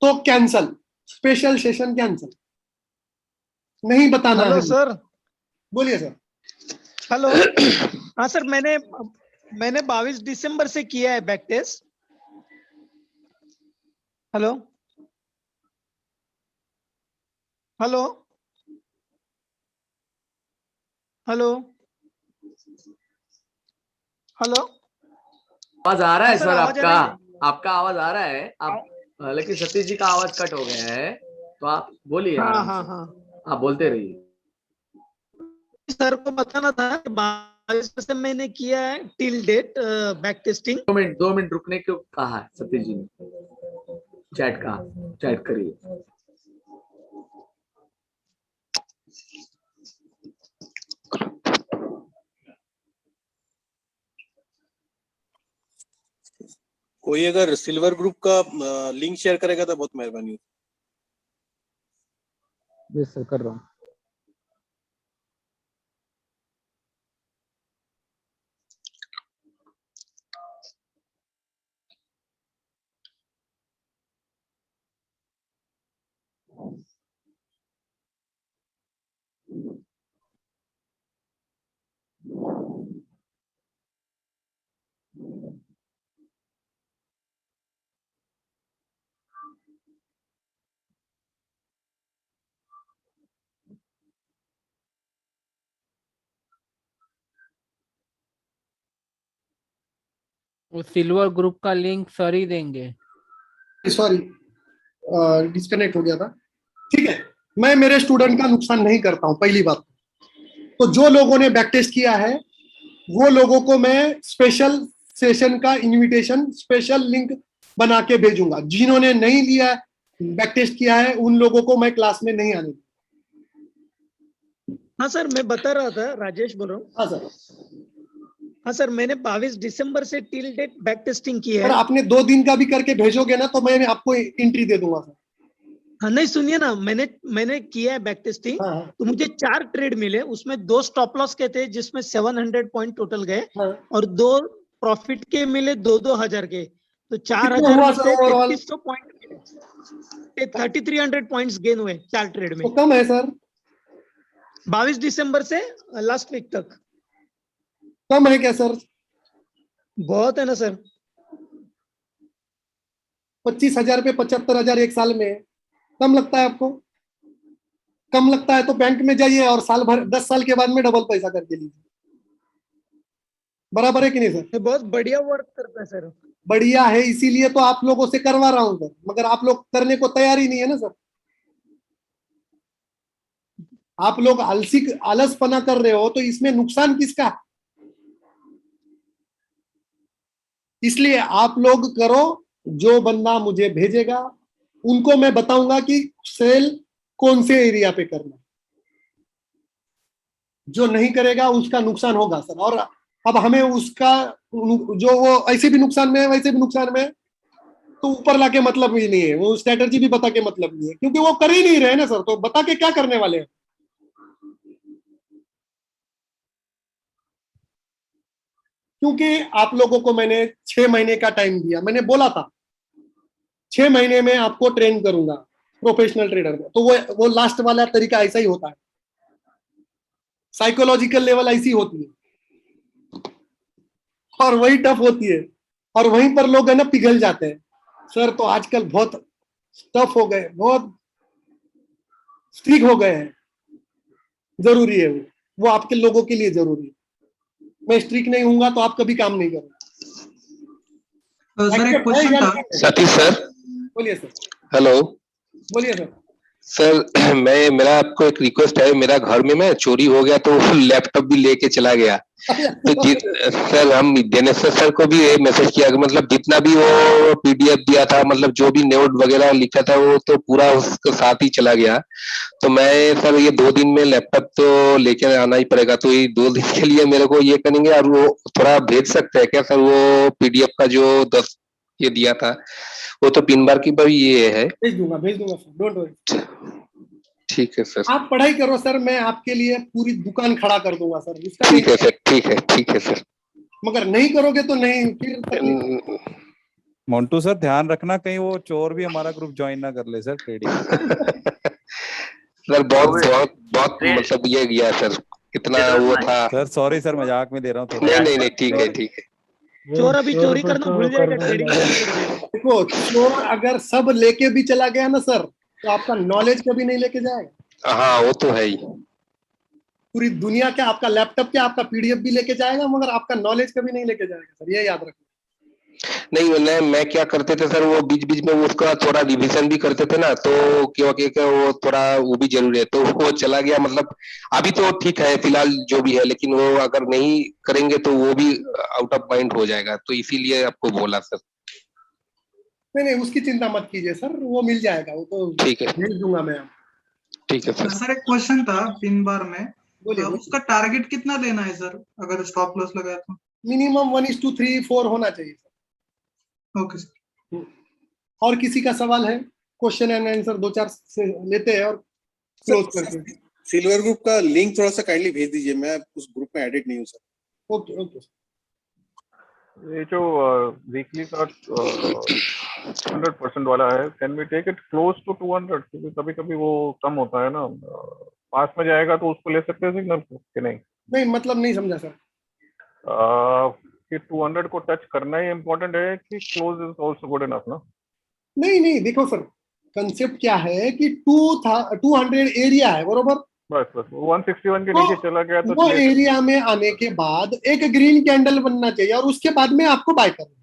तो कैंसल, स्पेशल सेशन कैंसल, नहीं बताना है। Hello sir. बोलिए सर। हेलो। हाँ सर, मैंने 22 दिसंबर से किया है back test. Hello hello hello hello. आवाज आ रहा है सर, सर आवाज आ आपका? रही है? आपका आवाज आ रहा है, आप लेकिन सतीश जी का आवाज कट हो गया है, तो आप बोलिए हाँ आराम हाँ से। हाँ। आप बोलते रहिए। सर को बताना था 22 से मैंने किया है till date back testing. 2 minute रुकने को कहा है सतीश जी ने, चैट करिए। कोई अगर सिल्वर ग्रुप का लिंक शेयर करेगा तो बहुत मेहरबानी। यस सर, कर रहा हूँ। वो सिल्वर ग्रुप का लिंक सर ही देंगे। सॉरी, डिस्कनेक्ट हो गया था। ठीक है, मैं मेरे स्टूडेंट का नुकसान नहीं करता हूं, पहली बात। तो जो लोगों ने बैक टेस्ट किया है वो लोगों को मैं स्पेशल सेशन का इनविटेशन, स्पेशल लिंक बना के भेजूंगा। जिन्होंने नहीं लिया बैक टेस्ट किया है उन लोगों को मैं क्लास में नहीं आने दूंगा। हाँ सर, मैं बता रहा था, राजेश बोल रहा हूँ। हाँ सर। हाँ सर, मैंने 22 दिसंबर से टिल डेट बैक टेस्टिंग की है। सर आपने 2 दिन का भी करके भेजोगे ना तो मैं आपको एंट्री दे दूंगा सर। हाँ नहीं, सुनिए ना, मैंने किया है बैक टेस्टिंग। तो मुझे 4 ट्रेड मिले, उसमें 2 स्टॉप लॉस के थे जिसमें 700 पॉइंट टोटल गए, और 2 प्रॉफिट के मिले 2,000 के। तो 4,000 में से 3300 पॉइंट मिले, 3300 पॉइंट्स गेन हुए 4 ट्रेड में। तो कम है सर, 22 दिसंबर से लास्ट वीक तक। कम है क्या सर? बहुत है ना सर। 25,000 पे 75,000 एक साल में कम लगता है आपको? कम लगता है तो बैंक में जाइए और साल भर 10 साल के बाद में डबल पैसा करके लीजिए। बराबर है कि नहीं सर? बहुत बढ़िया वर्क करता है सर। बढ़िया है, इसीलिए तो आप लोगों से करवा रहा हूं सर, मगर आप लोग करने को तैयार ही नहीं है ना सर। आप लोग आलसपना कर रहे हो तो इसमें नुकसान किसका? इसलिए आप लोग करो, जो बंदा मुझे भेजेगा उनको मैं बताऊंगा कि सेल कौन से एरिया पे करना। जो नहीं करेगा उसका नुकसान होगा सर। और अब हमें उसका जो वो ऐसे भी नुकसान में है वैसे भी नुकसान में है, तो ऊपर लाके मतलब ही नहीं है, वो स्ट्रेटजी भी बता के मतलब नहीं है, क्योंकि वो कर ही नहीं रहे ना सर, तो बता के क्या करने वाले हैं। क्योंकि आप लोगों को मैंने 6 महीने का टाइम दिया, मैंने बोला था 6 महीने में आपको ट्रेन करूंगा प्रोफेशनल ट्रेडर में। तो वो लास्ट वाला तरीका ऐसा ही होता है, साइकोलॉजिकल लेवल ऐसी होती है और वही टफ होती है, और वहीं पर लोग है ना पिघल जाते हैं। सर तो आजकल बहुत टफ हो गए, बहुत स्ट्रिक्ट हो गए हैं। जरूरी है वो आपके लोगों के लिए जरूरी है। मैं स्ट्रिक्ट नहीं हूंगा तो आप कभी काम नहीं करोगे। सर एक क्वेश्चन था। सतीश सर, बोलिए सर। हेलो। बोलिए सर। सर मेरा आपको एक रिक्वेस्ट है, मेरा घर में मैं चोरी हो गया तो लैपटॉप भी लेके चला गया। तो सर हम दिनेश्वर सर को भी मैसेज किया कि मतलब जितना भी वो पीडीएफ दिया था, मतलब जो भी नोट वगैरह लिखा था वो तो पूरा उसके साथ ही चला गया। तो मैं सर ये 2 दिन में लैपटॉप तो लेके आना ही पड़ेगा। तो ये 2 दिन के लिए मेरे को ये करेंगे, और वो थोड़ा भेज सकते हैं क्या सर वो पीडीएफ का जो 10 ये दिया था, वो तो पिन बार की भी ये है। भेज दूंगा सर, डोंट वरी। ठीक है सर। आप पढ़ाई करो सर, मैं आपके लिए पूरी दुकान खड़ा कर दूंगा सर। ठीक है सर, ठीक है सर। मगर नहीं करोगे तो नहीं, फिर मोन्टू सर ध्यान रखना कहीं वो चोर भी हमारा ग्रुप ज्वाइन ना कर ले सर ट्रेडिंग। सर बहुत मतलब ये गया सर, इतना वो था सर। सॉरी सर, मजाक में दे रहा हूँ। नहीं ठीक है। चोर अभी चोरी करना भूल जाएगा, ट्रेडिंग। देखो, चोर अगर सब लेके भी चला गया ना सर, तो आपका नॉलेज कभी नहीं लेके जाएगा। हाँ वो तो है ही। पूरी दुनिया क्या, आपका लैपटॉप क्या, आपका पीडीएफ भी लेके जाएगा, मगर आपका नॉलेज कभी नहीं लेके जाएगा सर, ये याद रखना। नहीं, मैं क्या करते थे सर, वो बीच बीच में वो उसका थोड़ा रिवीजन भी करते थे ना, तो क्योंकि वो थोड़ा वो भी जरूरी है, तो वो चला गया। मतलब अभी तो ठीक है फिलहाल जो भी है, लेकिन वो अगर नहीं करेंगे तो वो भी आउट ऑफ माइंड हो जाएगा, तो इसीलिए आपको बोला सर। नहीं, उसकी चिंता मत कीजिए सर, वो मिल जाएगा, वो तो ठीक है, भेज दूंगा मैं आपको। ठीक है सर। सर एक क्वेश्चन था पिन बार में, बोलिए। उसका टारगेट कितना लेना है सर अगर स्टॉप लॉस लगाया तो? मिनिमम 1:3-4 होना चाहिए सर। Okay sir. और किसी का सवाल है? क्वेश्चन एंड आंसर 2-4 से लेते हैं और क्लोज करते हैं। सिल्वर ग्रुप का लिंक थोड़ा सा काइंडली भेज दीजिए, मैं उस ग्रुप में एडिट नहीं हूँ सर। Okay okay. ये जो वीकली का 100% वाला है, can we take it close to 200? क्योंकि कभी कभी वो कम होता है ना, पास में जाएगा तो उसको ले सकते हैं सिग्नल को कि नहीं? नहीं, मतलब नहीं समझा सर। कि 200 को टच करना ही इम्पोर्टेंट है कि close is also good enough ना? नहीं, देखो सर, कंसेप्ट क्या है कि 200 एरिया है, बरोबर। बस 161 के नीचे चला गया तो वो एरिया में आने के बाद एक ग्रीन कैंडल बनना चाहिए और उसके बाद में आपको बाय करना।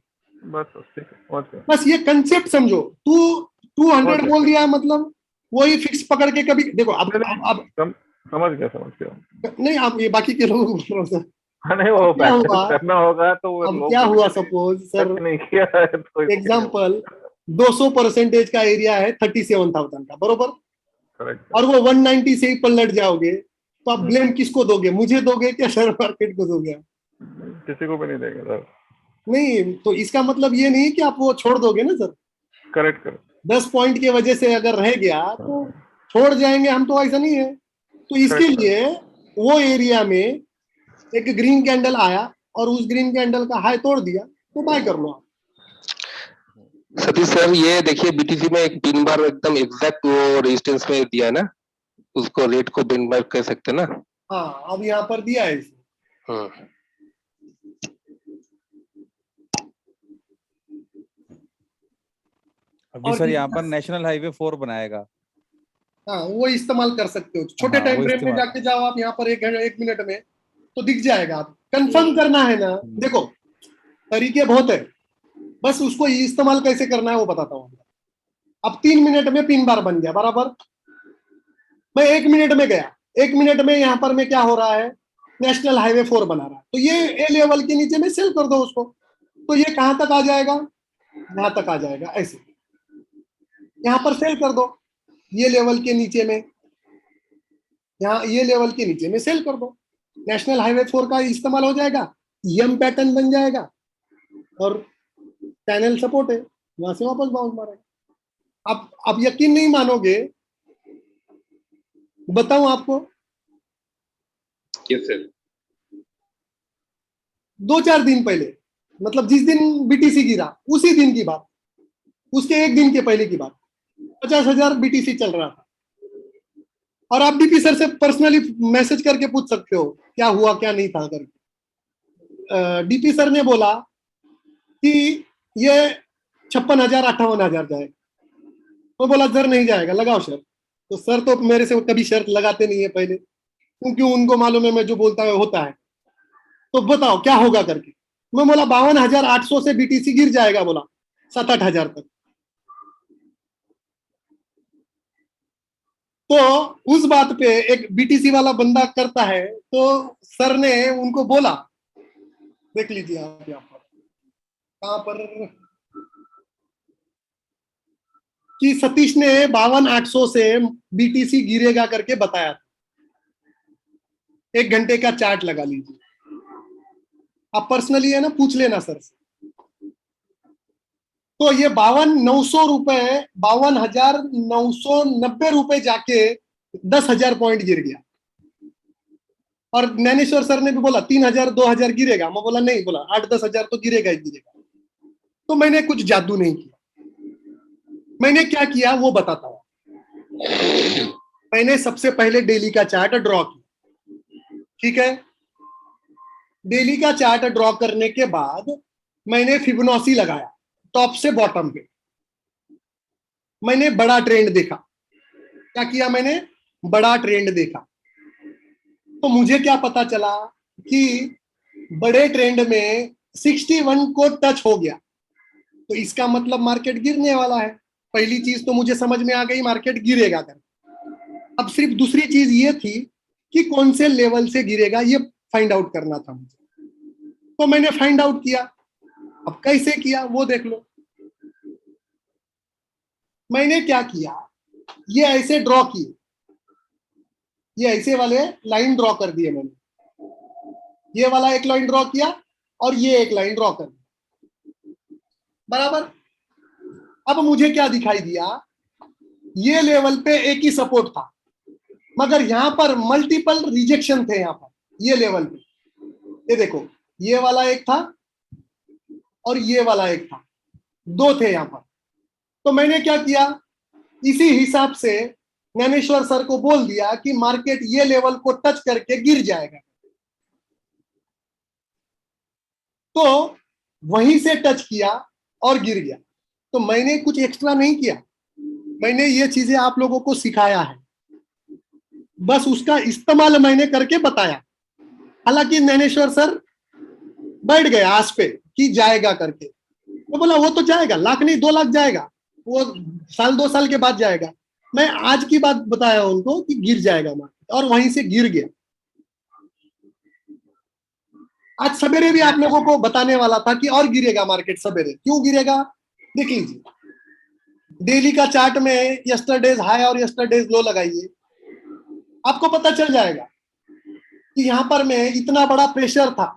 बस ठीक है, बस ये कंसेप्ट समझो। 200 बोल दिया मतलब वही फिक्स पकड़ के कभी देखो। अब समझ गया। नहीं, आप ये बाकी के लोगों को बोल रहा हूं सर। नहीं, वो प्रैक्टिस करना होगा तो अब क्या हुआ, सपोज सर नहीं किया है तो एग्जांपल 200% का एरिया है 37,000 का, बरोबर। करेक्ट। और वो 190 से ही पलट जाओगे तो आप ब्लेम किसको दोगे? मुझे दोगे क्या शेयर मार्केट को दोगे? किसी को भी नहीं देंगे सर। नहीं, तो इसका मतलब ये नहीं कि आप वो छोड़ दोगे ना सर। करेक्ट। 10 पॉइंट की वजह से अगर रह गया तो छोड़ जाएंगे हम, तो ऐसा नहीं है। तो इसके लिए वो एरिया में एक ग्रीन कैंडल आया और उस ग्रीन कैंडल का हाई तोड़ दिया तो बाय कर लो आप। सतीश सर, ये देखिए बीटीसी में एक पिन बार एकदम एग्जैक्ट वो रेजिस्टेंस में दिया है ना, उसको रेट को पिन बार कह सकते हैं ना? हाँ, अब यहाँ पर दिया है इसे। अभी सर यहाँ पर नेशनल हाईवे 4 बनाएगा। हाँ, वो इस्तेमाल कर सकते हो। छोटे टाइम फ्रेम में जाके जाओ आप यहाँ पर 1 मिनट में तो दिख जाएगा। आप कंफर्म करना है ना। देखो, तरीके बहुत है, बस उसको इस्तेमाल कैसे करना है वो बताता हूँ। अब 3 मिनट में पिन बार बन गया, बराबर। मैं 1 मिनट में गया, 1 मिनट में यहाँ पर मैं क्या हो रहा है, नेशनल हाईवे 4 बना रहा है। तो ये ए लेवल के नीचे में सेल कर दो उसको, तो ये कहां तक आ जाएगा? यहां तक आ जाएगा। ऐसे यहाँ पर सेल कर दो, ये लेवल के नीचे में, यहाँ ये लेवल के नीचे में सेल कर दो। नेशनल हाईवे 4 का इस्तेमाल हो जाएगा, यम पैटर्न बन जाएगा और चैनल सपोर्ट है, वहां से वापस बाउंस मारेगा। आप यकीन नहीं मानोगे, बताऊं आपको। Yes sir. 2-4 दिन पहले, मतलब जिस दिन बीटीसी गिरा उसी दिन की बात, उसके 1 दिन के पहले की बात, 50,000 बीटीसी चल रहा था। और आप डीपी सर से पर्सनली मैसेज करके पूछ सकते हो क्या हुआ क्या नहीं था करके। डीपी सर ने बोला कि ये 56,000-58,000 जाएगा। तो बोला सर नहीं जाएगा, लगाओ शर्त। तो सर तो मेरे से कभी शर्त लगाते नहीं है पहले, क्योंकि उनको मालूम है मैं जो बोलता है होता है। तो बताओ क्या होगा करके। मैं बोला 52,800 से बीटीसी गिर जाएगा, बोला 7-8 तक। तो उस बात पे एक बीटीसी वाला बंदा करता है, तो सर ने उनको बोला, देख लीजिए आप यहाँ पर, कहां पर, कि सतीश ने 52,800 से बीटीसी गिरेगा करके बताया था। 1 घंटे का चार्ट लगा लीजिए, आप पर्सनली है ना पूछ लेना सर से। तो ये 52,900 रुपए, 52,990 रुपए जाके 10,000 पॉइंट गिर गया। और ज्ञानेश्वर सर ने भी बोला 3,000 2,000 गिरेगा। मैं बोला नहीं, बोला 8-10 हजार तो गिरेगा ही गिरेगा। तो मैंने कुछ जादू नहीं किया। मैंने क्या किया वो बताता हूं। मैंने सबसे पहले डेली का चार्ट ड्रॉ किया, ठीक है। डेली का चार्ट ड्रॉ करने के बाद मैंने फिबोनाची लगाया टॉप से बॉटम पे। मैंने बड़ा ट्रेंड देखा। क्या किया मैंने? बड़ा ट्रेंड देखा। तो मुझे क्या पता चला कि बड़े ट्रेंड में 61 को टच हो गया। तो इसका मतलब मार्केट गिरने वाला है। पहली चीज तो मुझे समझ में आ गई, मार्केट गिरेगा कर। अब सिर्फ दूसरी चीज ये थी कि कौन से लेवल से गिरेगा, ये फाइंड आउट करना था मुझे। तो मैंने फाइंड आउट किया। अब कैसे किया वो देख लो। मैंने क्या किया, ये ऐसे ड्रॉ किए, ये ऐसे वाले लाइन ड्रॉ कर दिए मैंने। ये वाला एक लाइन ड्रॉ किया और ये एक लाइन ड्रॉ कर दिया, बराबर। अब मुझे क्या दिखाई दिया, ये लेवल पे एक ही सपोर्ट था, मगर यहां पर मल्टीपल रिजेक्शन थे। यहां पर ये लेवल पे, ये देखो, ये वाला एक था और ये वाला एक था, दो थे यहां पर। तो मैंने क्या किया, इसी हिसाब से ज्ञानेश्वर सर को बोल दिया कि मार्केट ये लेवल को टच करके गिर जाएगा। तो वहीं से टच किया और गिर गया। तो मैंने कुछ एक्स्ट्रा नहीं किया, मैंने ये चीजें आप लोगों को सिखाया है, बस उसका इस्तेमाल मैंने करके बताया। हालांकि ज्ञानेश्वर सर बैठ गए आस पे कि जाएगा करके, तो बोला वो तो जाएगा, लाख नहीं 2 लाख जाएगा, वो साल 2 साल के बाद जाएगा। मैं आज की बात बताया उनको कि गिर जाएगा मार्केट, और वहीं से गिर गया। आज सवेरे भी आप लोगों को बताने वाला था कि और गिरेगा मार्केट सवेरे। क्यों गिरेगा, देख लीजिए। डेली का चार्ट में यस्टरडेज हाई और यस्टरडेज लो लगाइए, आपको पता चल जाएगा कि यहां पर में इतना बड़ा प्रेशर था।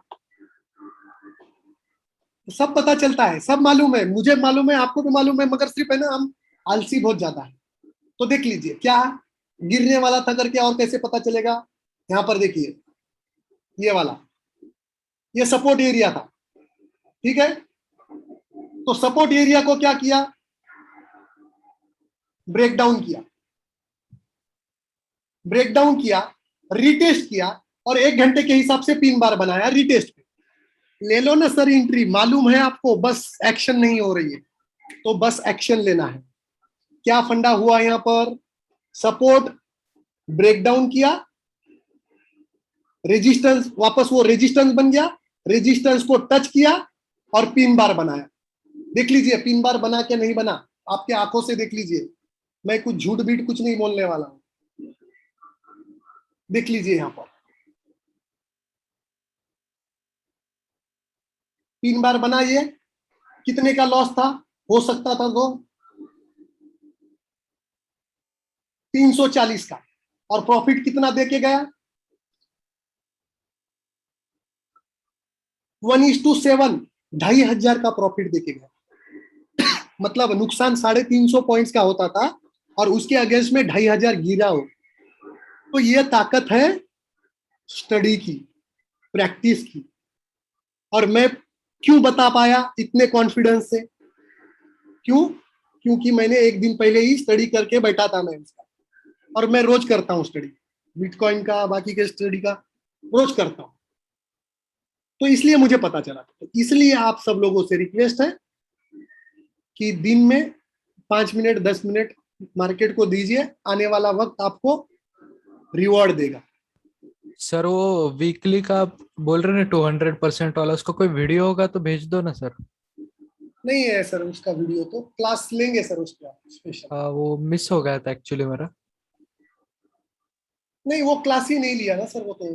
सब पता चलता है, सब मालूम है, मुझे मालूम है, आपको भी मालूम है, मगर सिर्फ है ना हम आलसी बहुत ज्यादा है। तो देख लीजिए क्या गिरने वाला था करके, और कैसे पता चलेगा। यहां पर देखिए, ये वाला, ये सपोर्ट एरिया था, ठीक है। तो सपोर्ट एरिया को क्या किया, ब्रेक डाउन किया, रिटेस्ट किया, और 1 घंटे के हिसाब से 3 बार बनाया रिटेस्ट पे। ले लो ना सर एंट्री, मालूम है आपको, बस एक्शन नहीं हो रही है, तो बस एक्शन लेना है। क्या फंडा हुआ यहां पर, सपोर्ट ब्रेक डाउन किया, रेजिस्टेंस, वापस वो रेजिस्टेंस बन गया, रेजिस्टेंस को टच किया और 3 बार बनाया। देख लीजिए 3 बार बना के नहीं बना, आपके आंखों से देख लीजिए, मैं कुछ झूठ बीट कुछ नहीं बोलने वाला हूं। देख लीजिए यहां पर 3 बार बना। ये कितने का लॉस था, हो सकता था तो 340 का, और प्रॉफिट कितना देके गया, 1:7, 2500 का प्रॉफिट देके गया। मतलब नुकसान 350 पॉइंट्स का होता था और उसके अगेंस्ट में 2500 गिरा हो। तो ये ताकत है स्टडी की, प्रैक्टिस की। और मैं क्यों बता पाया इतने कॉन्फिडेंस से, क्योंकि मैंने 1 दिन पहले ही स्टडी करके बैठा था मैं इसका, और मैं रोज करता हूँ स्टडी, बिटकॉइन का, बाकी के स्टडी का रोज करता हूँ। तो इसलिए मुझे पता चला। तो इसलिए आप सब लोगों से रिक्वेस्ट है कि दिन में 5 मिनट 10 मिनट मार्केट को दीजिए, आने वाला वक्त आपको रिवॉर्ड देगा। सर वो वीकली का आप बोल रहे हैं 200% वाला, उसका कोई वीडियो होगा तो भेज दो ना सर। नहीं है सर उसका वीडियो, तो क्लास लेंगे सर उसका स्पेशल। वो मिस हो गया था एक्चुअली मेरा। नहीं वो क्लास ही नहीं लिया ना सर, वो तो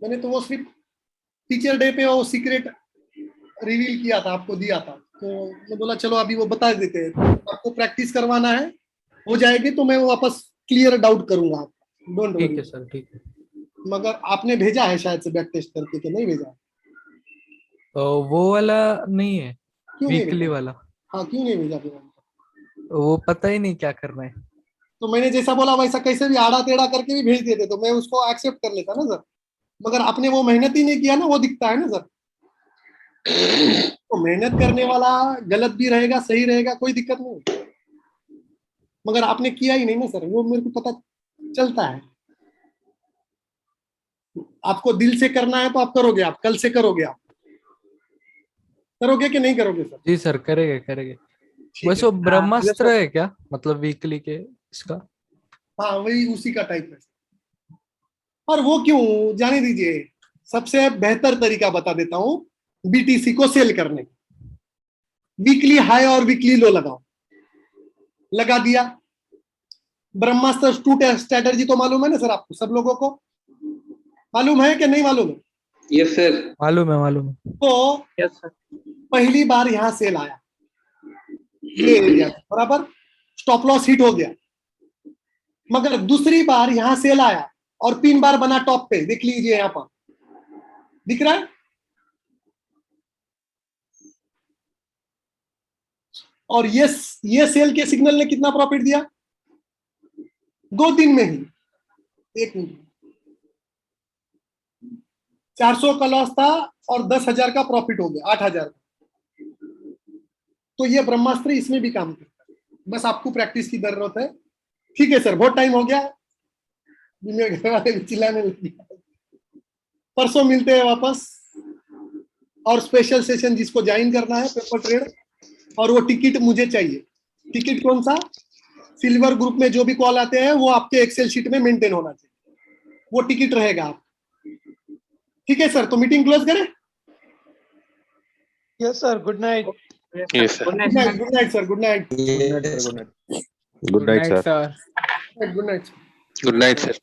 मैंने तो वो सिर्फ टीचर डे पे वो सीक्रेट रिवील किया था, आपको दिया था। तो मैं बोला चलो अभी वो बता देते हैं, तो आपको प्रैक्टिस करवाना है, हो जाएगी तो मैं वापस क्लियर डाउट करूंगा आपका, डोंट वरी। ठीक है सर, ठीक है। मगर आपने भेजा है शायद से बैक टेस्ट करके, कि नहीं भेजा? तो वो वाला नहीं है, क्यों नहीं वीकली भेजा? वाला। हाँ क्यों नहीं भेजा फिर? वो पता ही नहीं क्या करना है। तो मैंने जैसा बोला वैसा कैसे भी आड़ा टेढ़ा करके भी भेज देते तो मैं उसको एक्सेप्ट कर लेता ना सर। मगर आपने वो मेहनत ही नहीं किया ना, वो दिखता है ना सर। तो मेहनत करने वाला गलत भी रहेगा सही रहेगा कोई दिक्कत नहीं, मगर आपने किया ही नहीं ना सर, वो मेरे को पता चलता है। आपको दिल से करना है तो आप करोगे, आप कल से करोगे, आप करोगे कि नहीं करोगे सर? जी सर, करेंगे करेंगे। वैसे वो ब्रह्मास्त्र है क्या, मतलब वीकली के इसका? हाँ वही उसी का टाइप है। और वो क्यों, जाने दीजिए, सबसे बेहतर तरीका बता देता हूँ बीटीसी को सेल करने। वीकली हाई और वीकली लो लगाओ, लगा दिया। ब्रह्मास्त्र 2 स्ट्रेटजी तो मालूम है ना सर आपको, सब लोगों को मालूम है कि नहीं मालूम है? यस सर, मालूम है। तो पहली बार यहां सेल आया, ये एरिया बराबर, स्टॉप लॉस हिट हो गया। मगर दूसरी बार यहां सेल आया और 3 बार बना टॉप पे, देख लीजिए यहां पर दिख रहा है। और ये सेल के सिग्नल ने कितना प्रॉफिट दिया 2 दिन में ही? 1 मिनट, 400 का लॉस था और 10,000 का प्रॉफिट हो गया, 8,000। तो ये ब्रह्मास्त्र इसमें भी काम करता है, बस आपको प्रैक्टिस की जरूरत है। ठीक है सर, बहुत टाइम हो गया, मेरे घर वाले भी चिल्लाने लगे। परसों मिलते हैं वापस, और स्पेशल सेशन जिसको ज्वाइन करना है पेपर ट्रेड, और वो टिकट मुझे चाहिए। टिकट कौन सा? सिल्वर ग्रुप में जो भी कॉल आते हैं वो आपके एक्सेल शीट में मेंटेन होना चाहिए, वो टिकट रहेगा आप। ठीक है सर, तो मीटिंग क्लोज करें? Yes sir, good night. Yes, sir. Good night sir, good night. Good night sir. Good night. Good night, sir.